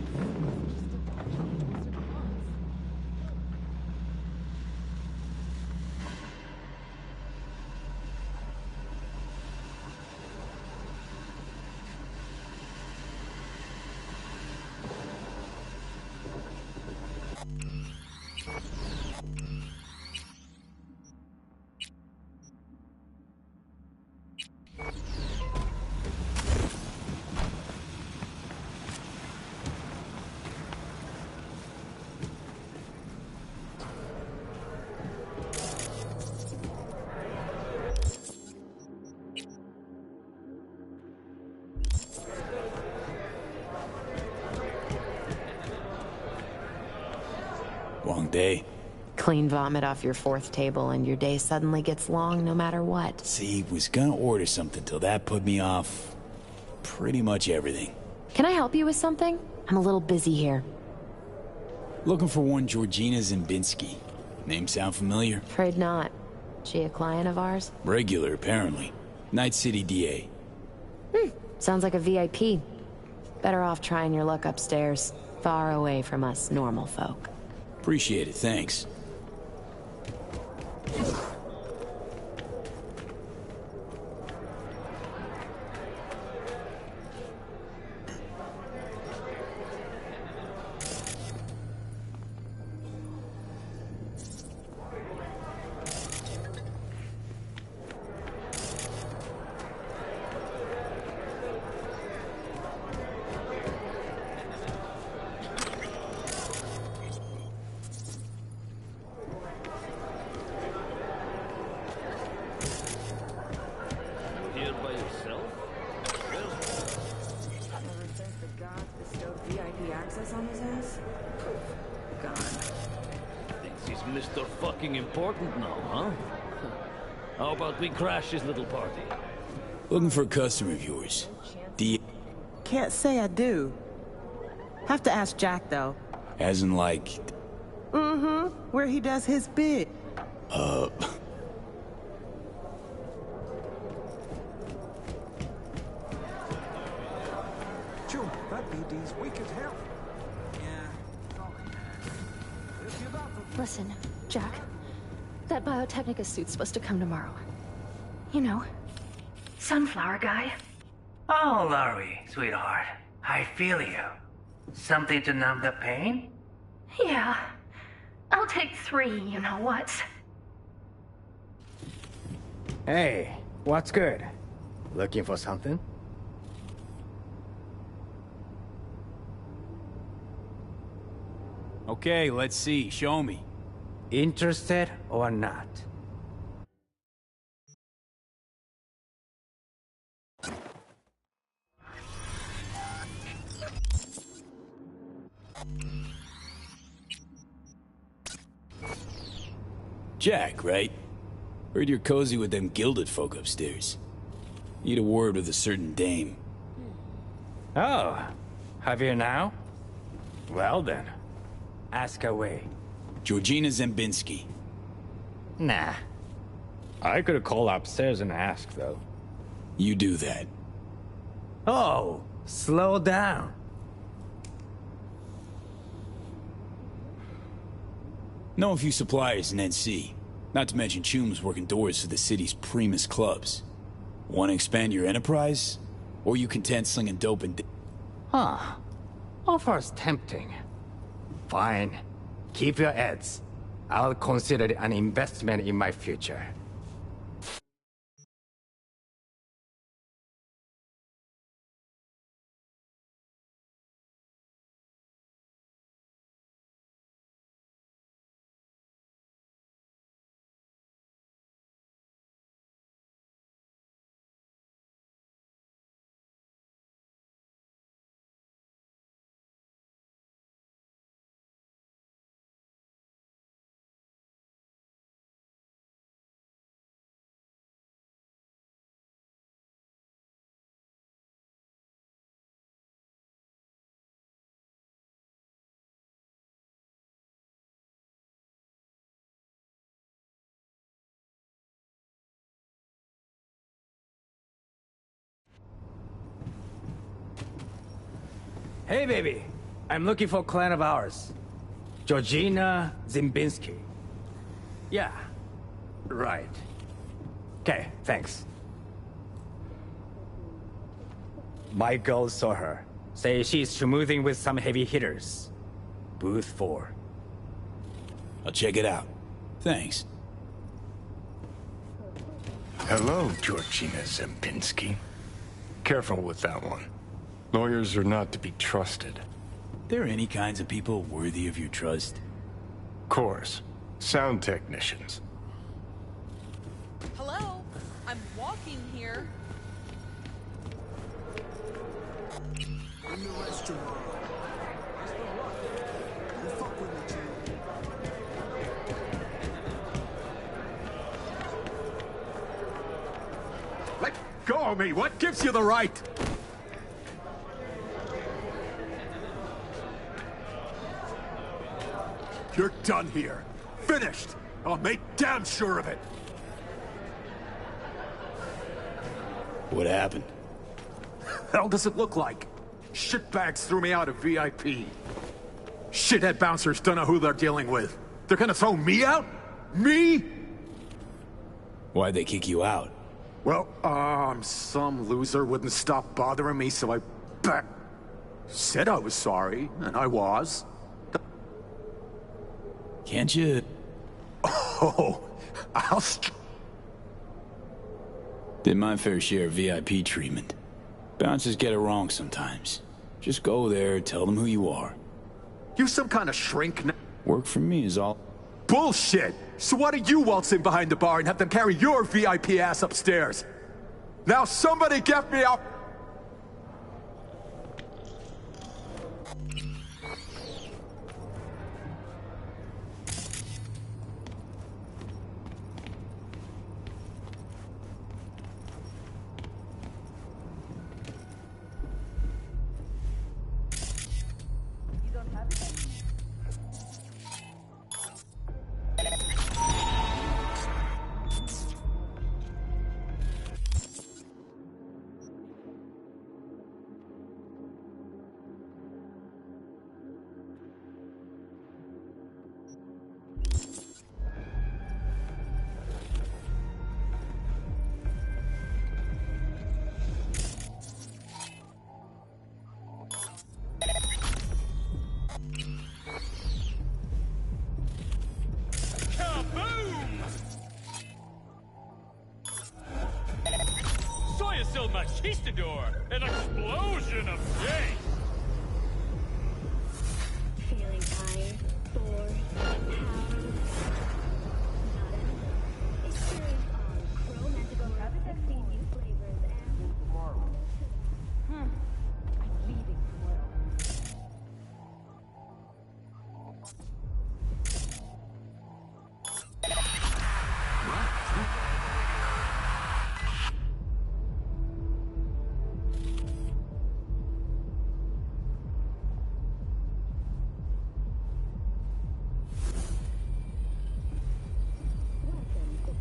day? Clean vomit off your fourth table and your day suddenly gets long no matter what. See, was gonna order something till that put me off pretty much everything. Can I help you with something? I'm a little busy here. Looking for one Georgina Zimbinski. Name sound familiar? Afraid not. She a client of ours? Regular, apparently. Night City DA. Sounds like a VIP. Better off trying your luck upstairs, far away from us normal folk. Appreciate it, thanks. Mr. Fucking Important now, huh? How about we crash his little party? Looking for a customer of yours. Can't say I do. Have to ask Jack, though. As in, like... Mm-hmm. Where he does his bit. Chum, that BD's weak as hell. Listen, Jack. That Biotechnica suit's supposed to come tomorrow. You know, sunflower guy. Oh, Laurie, sweetheart. I feel you. Something to numb the pain? Yeah. I'll take 3, you know what? Hey, what's good? Looking for something? Okay, let's see. Show me. Interested or not? Jack, right? Heard you're cozy with them gilded folk upstairs. Need a word with a certain dame. Oh, have you now? Well then, ask away. Georgina Zimbinski. Nah. I could call upstairs and ask, though. You do that. Oh, slow down. Know a few suppliers in NC. Not to mention Chum's working doors for the city's primus clubs. Want to expand your enterprise? Or you content slinging dope and... Huh. Offer's tempting. Fine. Keep your ads. I'll consider it an investment in my future. Hey, baby. I'm looking for a client of ours. Georgina Zimbinski. Yeah. Right. Okay, thanks. My girl saw her. Say she's schmoozing with some heavy hitters. Booth 4. I'll check it out. Thanks. Hello, Georgina Zimbinski. Careful with that one. Lawyers are not to be trusted. There any kinds of people worthy of your trust? Course. Sound technicians. Hello? I'm walking here. In the restaurant. You fuck with me, too. Let go of me! What gives you the right? You're done here. Finished! I'll make damn sure of it! What happened? Hell does it look like? Shitbags threw me out of VIP. Shithead bouncers don't know who they're dealing with. They're gonna throw me out? Me? Why'd they kick you out? Well, some loser wouldn't stop bothering me, so I said I was sorry, and I was. Can't you? Oh, Did my fair share of VIP treatment. Bouncers get it wrong sometimes. Just go there, tell them who you are. You some kind of shrink now? Work for me is all. Bullshit! So why do you waltz in behind the bar and have them carry your VIP ass upstairs? Now somebody get me up! Soy machistador! An explosion of gays! Feeling tired, bored, powerless? Experience all Chrome 16 new flavors and... Tomorrow. I'm leaving tomorrow.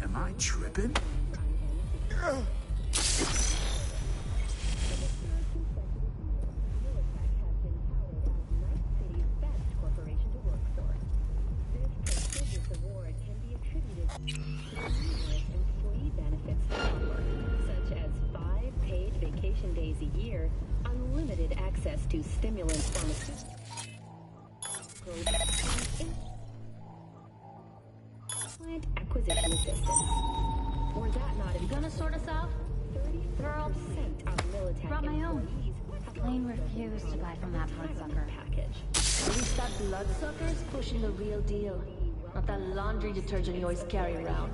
Am I tripping? Days a year, unlimited access to stimulant pharmaceuticals, client acquisition assistance. Or that not You gonna sort us out? 30% of military Brought my own. employees have Plain refused to buy from that bloodsucker. package. At least that bloodsucker's pushing the real deal. Not that laundry detergent you always carry around.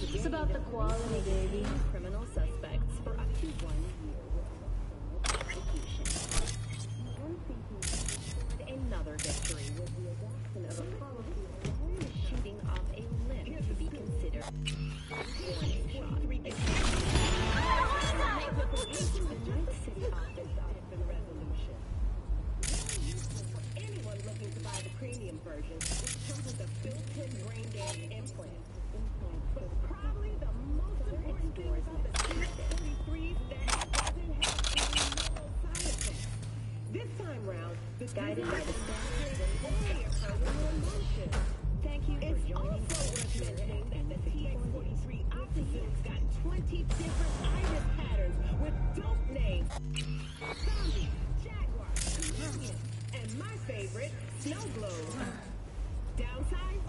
It's about the quality, baby. Criminal suspects for up to 1 year with prosecution. One CP scored another victory with the adoption of a policy allowing the shooting of a limb to be considered warning shot. The Night City office adopted a resolution. For anyone looking to buy the premium version, it comes with a built-in brain gas implant. But probably the most important thing about the C-43 is that it doesn't have any moral side effects. This time round, the guided by the standards and warrior her emotion. Thank you for joining. It's also worth mentioning that the TX-43 Optimus got 20 different iris patterns with dope names. Zombie, Jaguar, Chameleon, and my favorite, Snow Globe. Downside?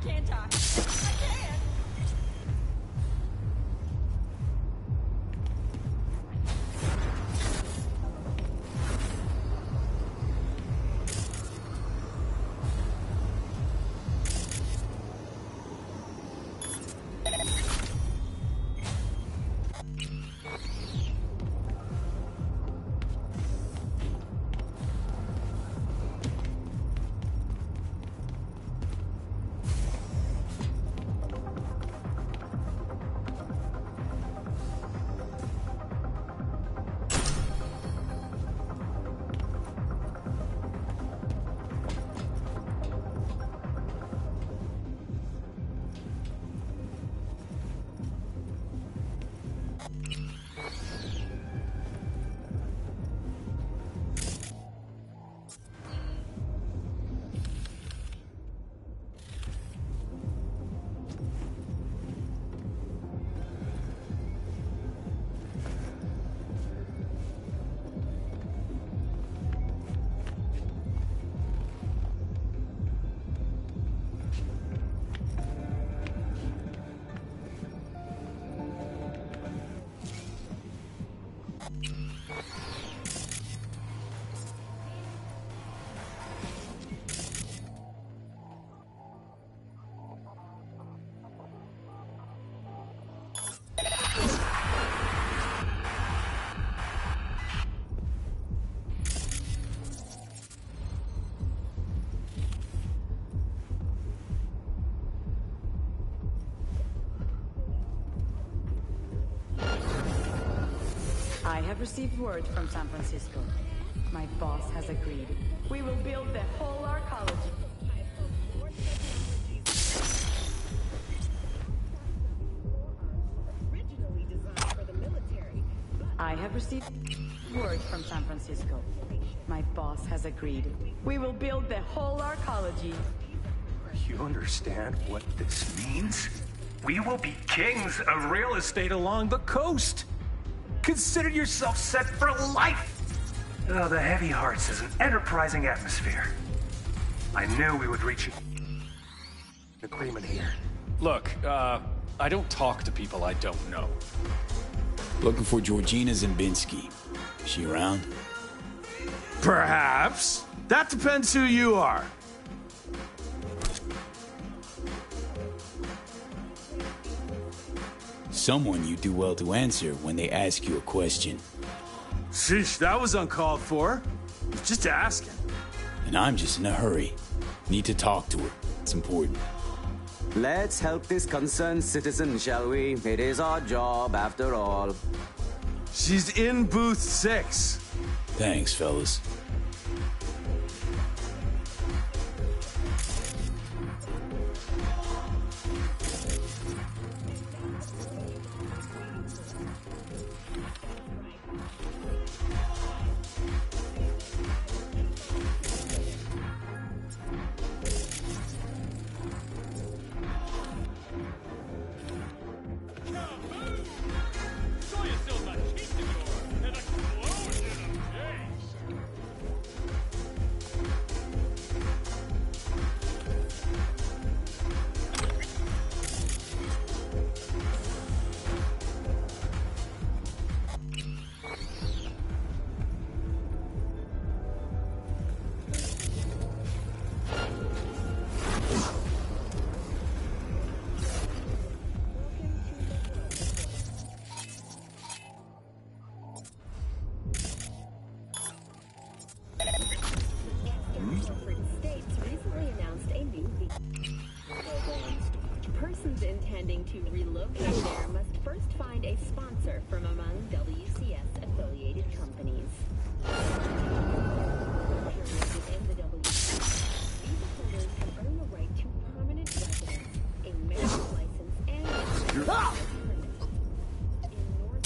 can't talk. I can't. I have received word from San Francisco. My boss has agreed. We will build the whole arcology. I have received word from San Francisco. My boss has agreed. We will build the whole arcology. You understand what this means? We will be kings of real estate along the coast. Consider yourself set for life! Oh, the Heavy Hearts is an enterprising atmosphere. I knew we would reach an agreement here. Look, I don't talk to people I don't know. Looking for Georgina Zimbinski. Is she around? Perhaps. That depends who you are. Someone you do well to answer when they ask you a question. Sheesh, that was uncalled for. Just asking. And I'm just in a hurry. Need to talk to her. It's important. Let's help this concerned citizen, shall we? It is our job, after all. She's in booth 6. Thanks, fellas. intending to relocate there must first find a sponsor from among WCS-affiliated companies. Within the WCS, visa holders can earn the right to permanent residence, a marriage license, and a permit. In Northern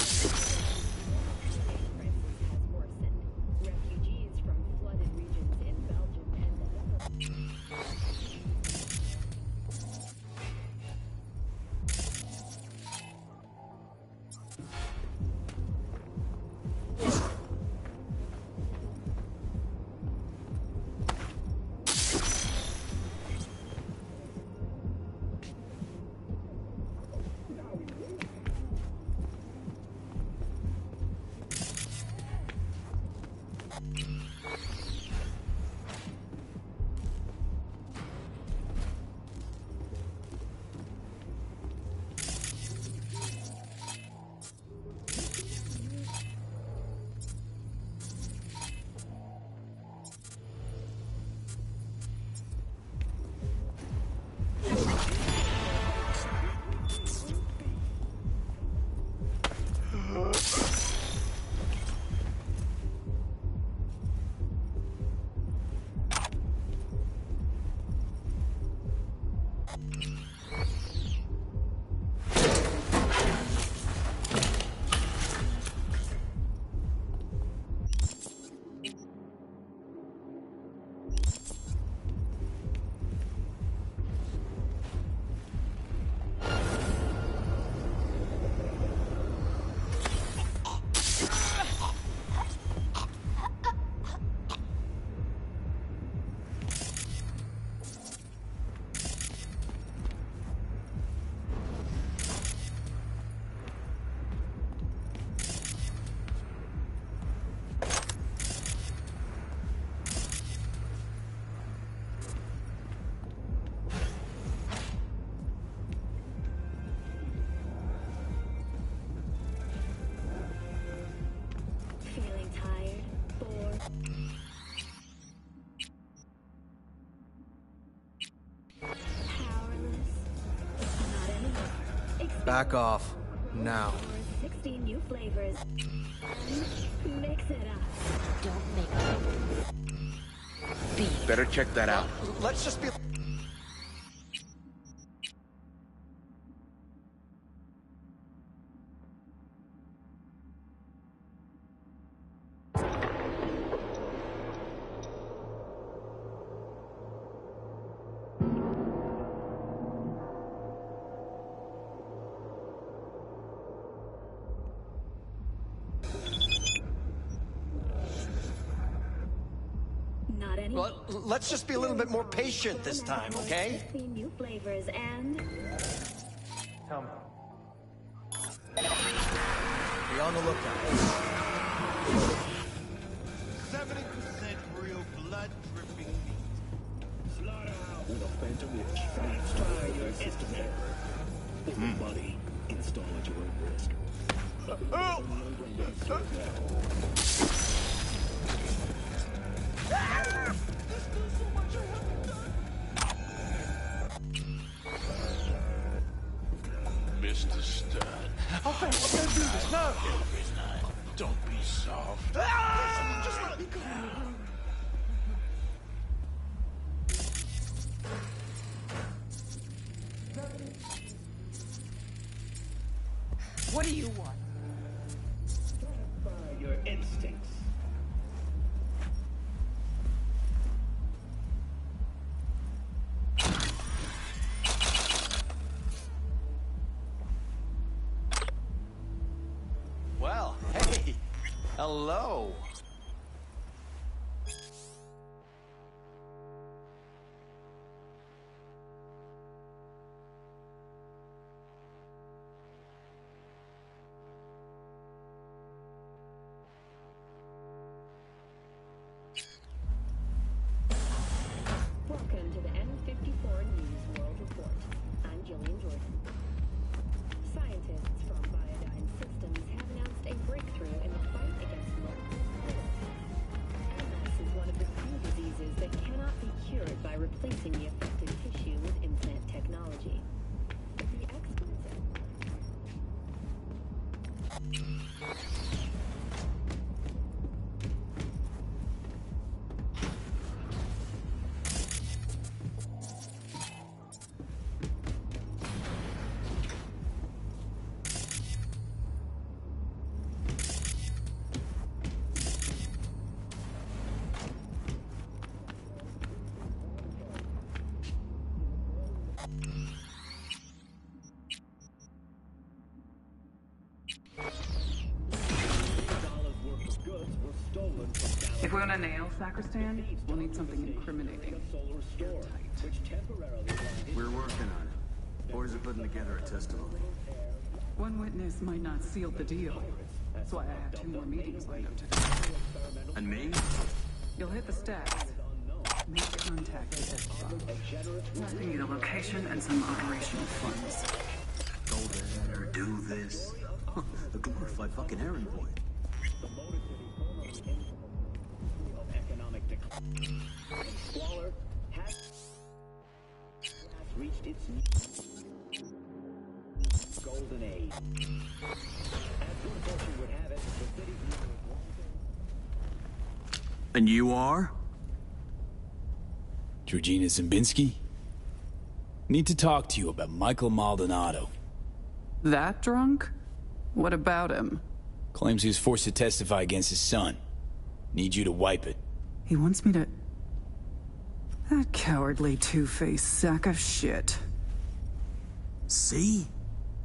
Immigration crisis has worsened. Refugees from flooded regions in Belgium and the Netherlands. Feeling tired, bored, powerless? Not anymore. Back off. Now. 16 new flavors. And mix it up. Don't make it. Better check that out. Let's just be... Not anymore. Let's just be a little bit more patient this time, okay? 16 new flavors and... Tell me. Be on the lookout. 70% real blood dripping meat. Slaughterhouse with a phantom witch. Try your estimate. Body install at your own risk. Mr. Stern. Okay, we're gonna do this now. Don't be soft. Just let me go. What do you want? Your instincts. Well, hey. Hello. Welcome to the N54 News World Report. I'm Jillian Jordan. Scientists from Biodyne Systems have announced a breakthrough in the fight against multiple sclerosis. MS is one of the few diseases that cannot be cured by replacing the affected tissue with implant technology. The experts we're gonna nail Sacristan, we'll need something incriminating. We're working on it. Boys are putting together a testimony. One witness might not seal the deal. That's why I have 2 more meetings lined up today. And me? You'll hit the stacks. Make contact with this phone. Asking you the location and some operational funds. Go there, do this. A glorified fucking errand boy. Squalor has reached its golden age. As good fortune would have it, the city's And you are? Georgina Zimbinski? Need to talk to you about Michael Maldonado. That drunk? What about him? Claims he was forced to testify against his son. Need you to wipe it. He wants me to... That cowardly two-faced sack of shit. See?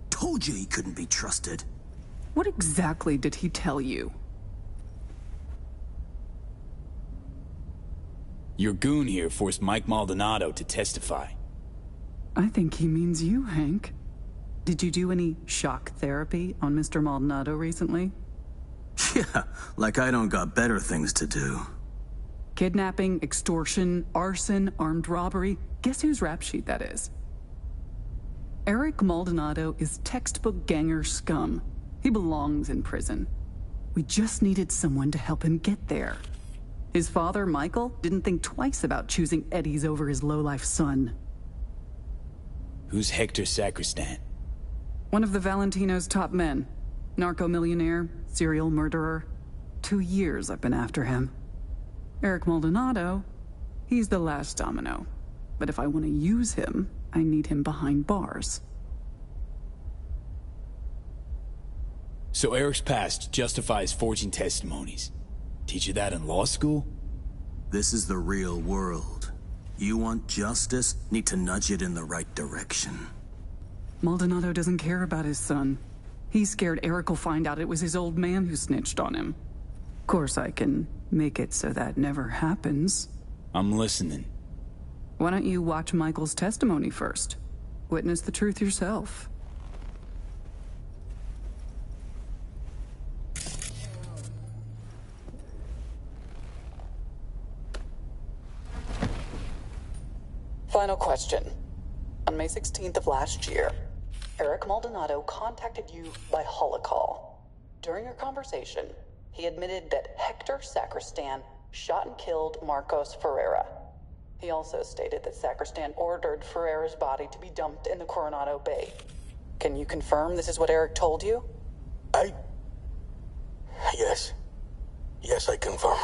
Told you he couldn't be trusted. What exactly did he tell you? Your goon here forced Mike Maldonado to testify. I think he means you, Hank. Did you do any shock therapy on Mr. Maldonado recently? Yeah, like I don't got better things to do. Kidnapping, extortion, arson, armed robbery. Guess whose rap sheet that is? Eric Maldonado is textbook ganger scum. He belongs in prison. We just needed someone to help him get there. His father, Michael, didn't think twice about choosing Eddie's over his lowlife son. Who's Hector Sacristan? One of the Valentino's top men. Narco-millionaire, serial murderer. 2 years I've been after him. Eric Maldonado, he's the last domino. But if I want to use him, I need him behind bars. So Eric's past justifies forging testimonies. Teach you that in law school? This is the real world. You want justice, need to nudge it in the right direction. Maldonado doesn't care about his son. He's scared Eric will find out it was his old man who snitched on him. Of course, I can make it so that never happens. I'm listening. Why don't you watch Michael's testimony first? Witness the truth yourself. Final question. On May 16th of last year, Eric Maldonado contacted you by holocall. During your conversation, he admitted that Hector Sacristan shot and killed Marcos Ferreira. He also stated that Sacristan ordered Ferreira's body to be dumped in the Coronado Bay. Can you confirm this is what Eric told you? Yes. Yes, I confirm.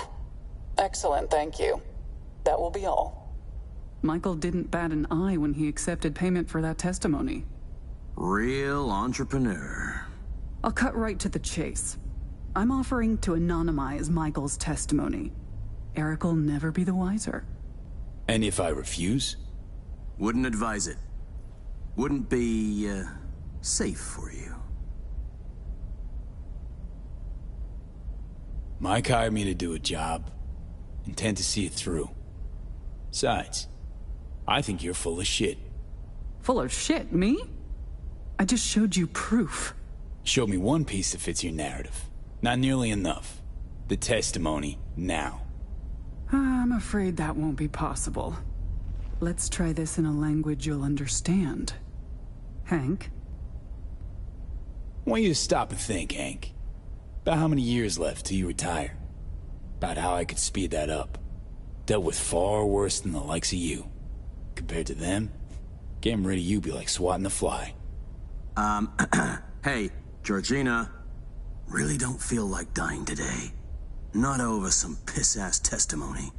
Excellent, thank you. That will be all. Michael didn't bat an eye when he accepted payment for that testimony. Real entrepreneur. I'll cut right to the chase. I'm offering to anonymize Michael's testimony. Eric will never be the wiser. And if I refuse? Wouldn't advise it. Wouldn't be, safe for you. Mike hired me to do a job. Intend to see it through. Besides, I think you're full of shit. Full of shit, me? I just showed you proof. Showed me one piece that fits your narrative. Not nearly enough. The testimony, now. I'm afraid that won't be possible. Let's try this in a language you'll understand. Hank? I want you to stop and think, Hank. About how many years left till you retire. About how I could speed that up. Dealt with far worse than the likes of you. Compared to them, getting rid of you be like swatting a fly. Hey, Georgina. Really don't feel like dying today. Not over some piss-ass testimony.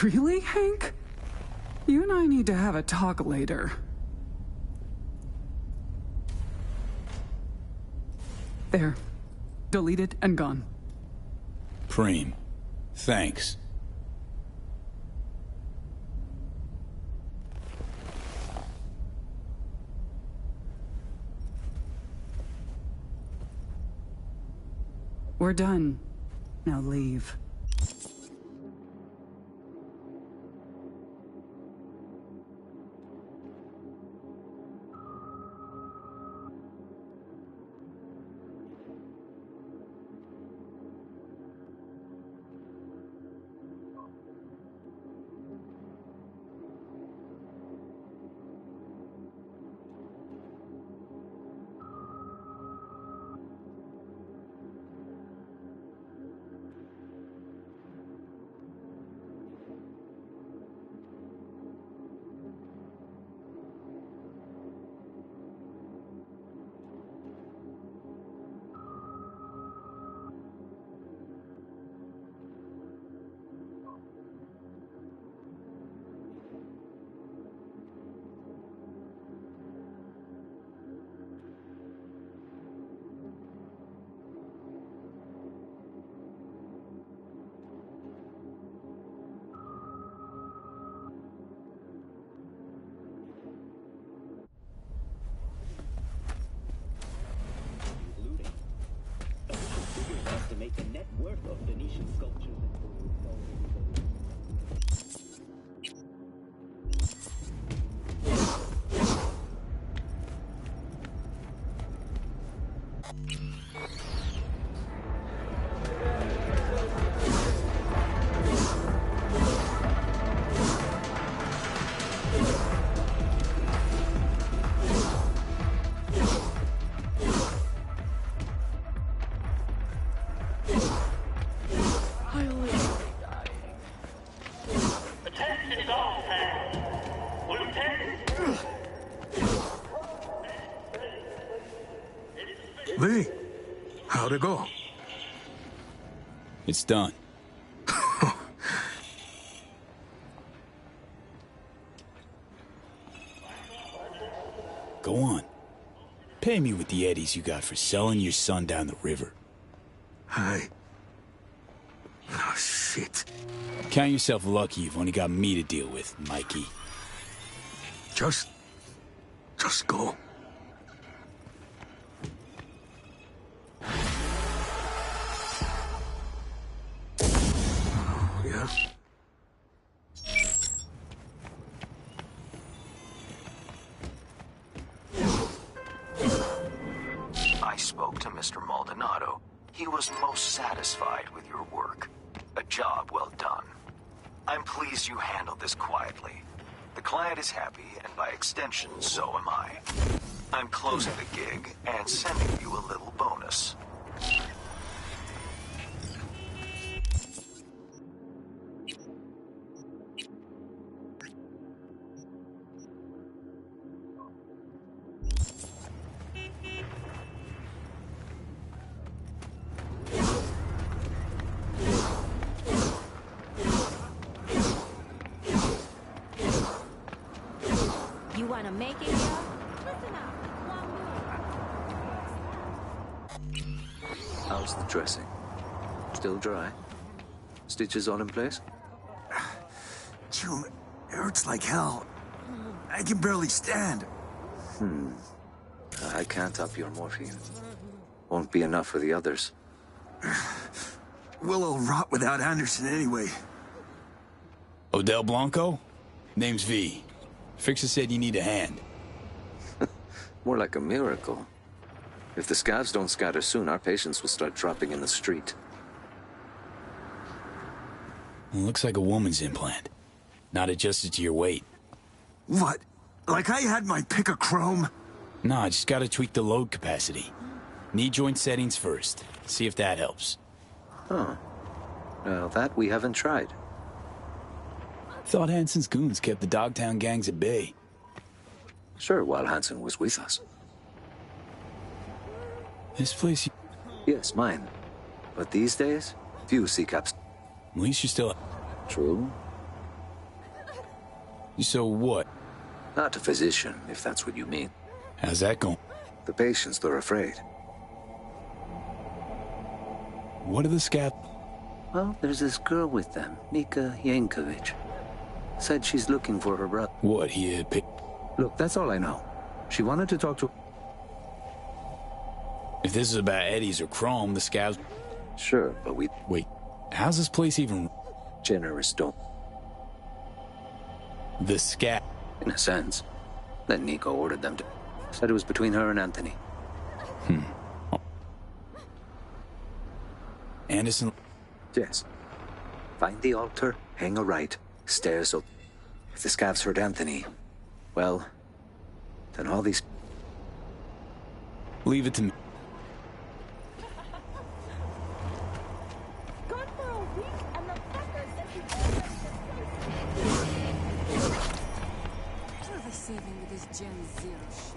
Really, Hank? You and I need to have a talk later. There. Deleted and gone. Preem. Thanks. We're done. Now leave. How'd it go? It's done. Go on. Pay me with the eddies you got for selling your son down the river. Oh, shit. Count yourself lucky you've only got me to deal with, Mikey. Just go. Yeah? I spoke to Mr. Maldonado. He was most satisfied with your work. A job well done. I'm pleased you handled this quietly. The client is happy, and by extension, so am I. I'm closing the gig and sending you a little bonus. You wanna make it, girl? Listen up. How's the dressing? Still dry? Stitches all in place? June, it hurts like hell. I can barely stand. I can't up your morphine. Won't be enough for the others. We'll all rot without Anderson anyway. Odell Blanco? Name's V. Fixer said you need a hand. More like a miracle. If the scavs don't scatter soon, our patients will start dropping in the street. Well, looks like a woman's implant. Not adjusted to your weight. What? Like I had my pick of chrome? Nah, just gotta tweak the load capacity. Knee joint settings first. See if that helps. Huh. Well, that we haven't tried. Thought Hansen's goons kept the Dogtown gangs at bay. Sure, while Hansen was with us. This place... Yes, mine. But these days, few C-caps. At least you're still... True. So what? Not a physician, if that's what you mean. How's that going? The patients, they're afraid. What are the scab... Well, there's this girl with them, Nika Yankovic. Said she's looking for her brother. What, he had picked... Look, that's all I know. She wanted to talk to... If this is about eddies or chrome, the scabs... Sure, but we... Wait, how's this place even... Generous don't... The scab... In a sense. Then Nico ordered them to... Said it was between her and Anthony. Anderson... Yes. Find the altar, hang a right, stairs up. If the scavs hurt Anthony, well, then all these... Leave it to me. What are they saving with this Gen Zero shit?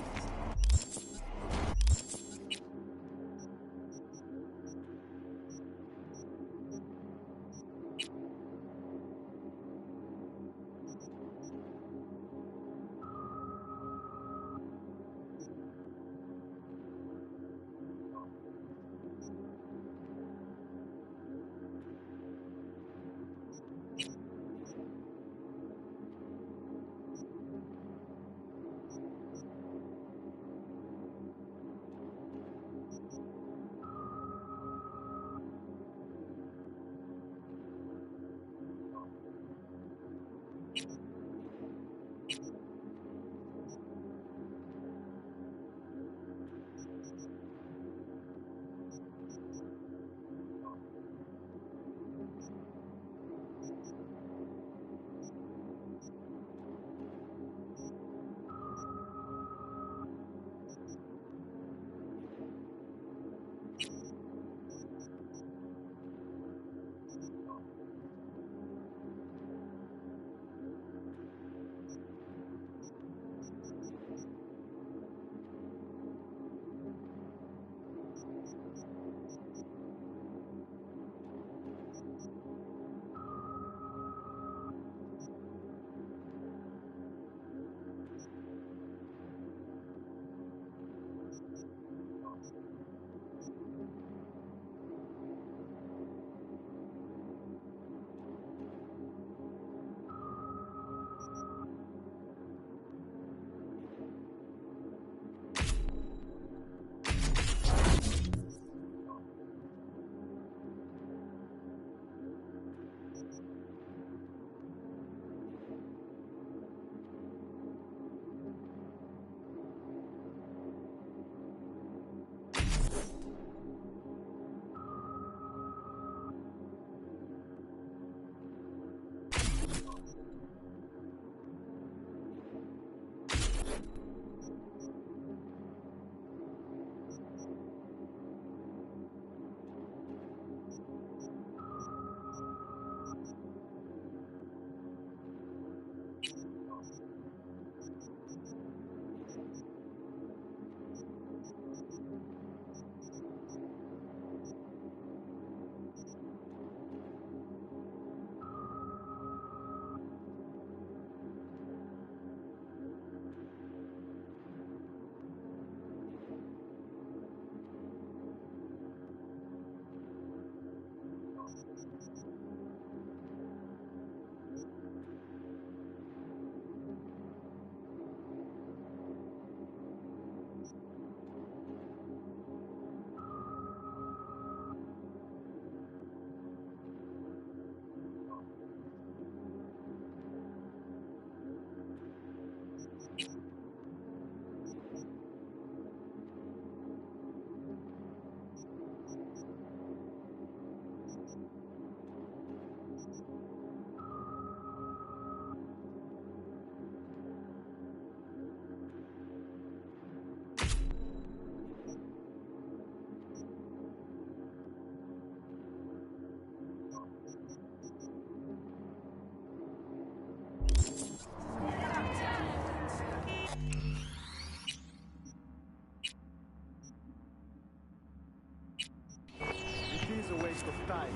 time.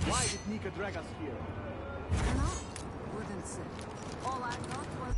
Why did Nika drag us here? No, wouldn't say. All I got was...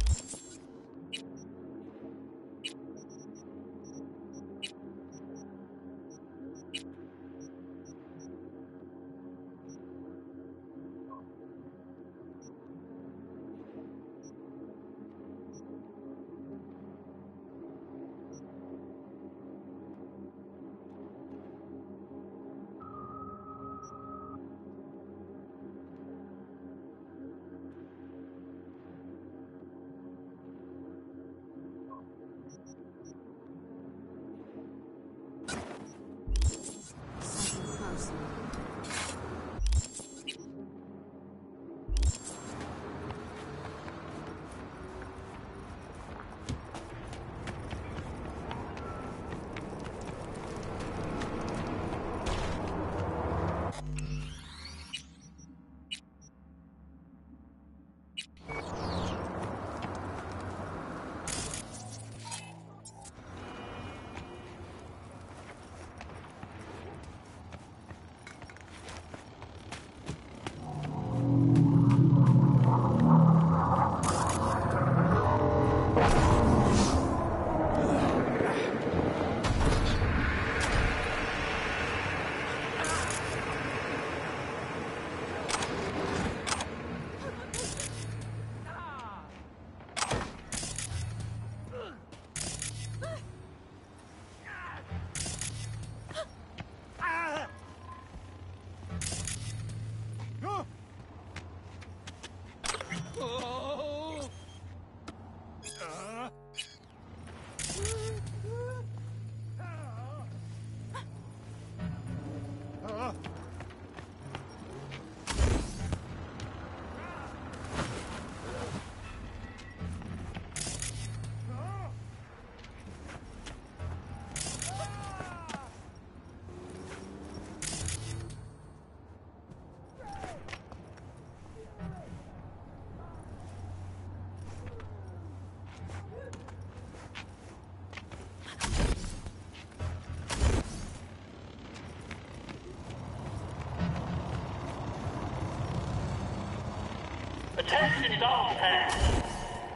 Attention Dogtown!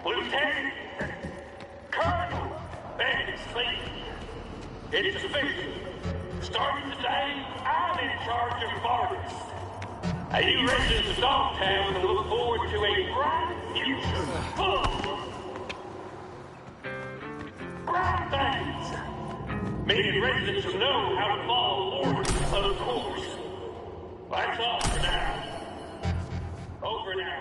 Lieutenant! Colonel! Ben Sleep! It's official. Starting today, I'm in charge of Vargas. And you residents of Dogtown can look forward to a bright future full of bright things. Meaning residents will know how to follow orders, of course. That's all for now. Over now.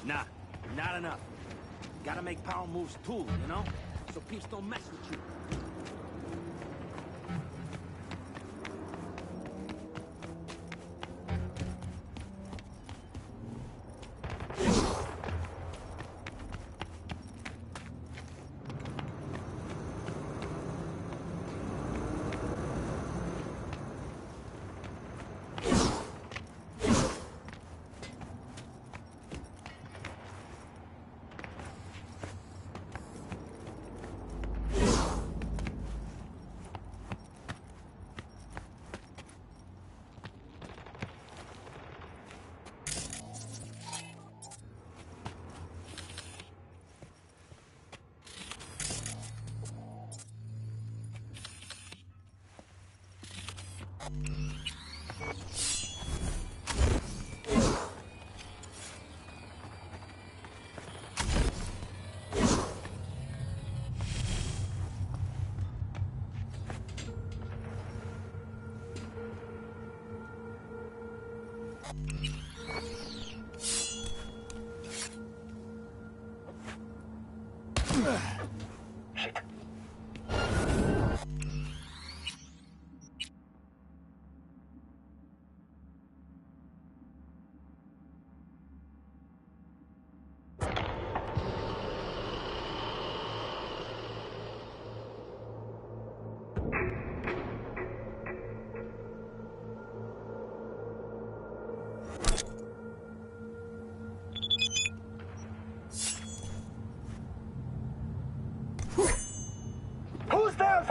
Nah, not enough. Gotta make power moves too, you know? So peeps don't mess with you.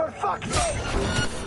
For fuck's sake!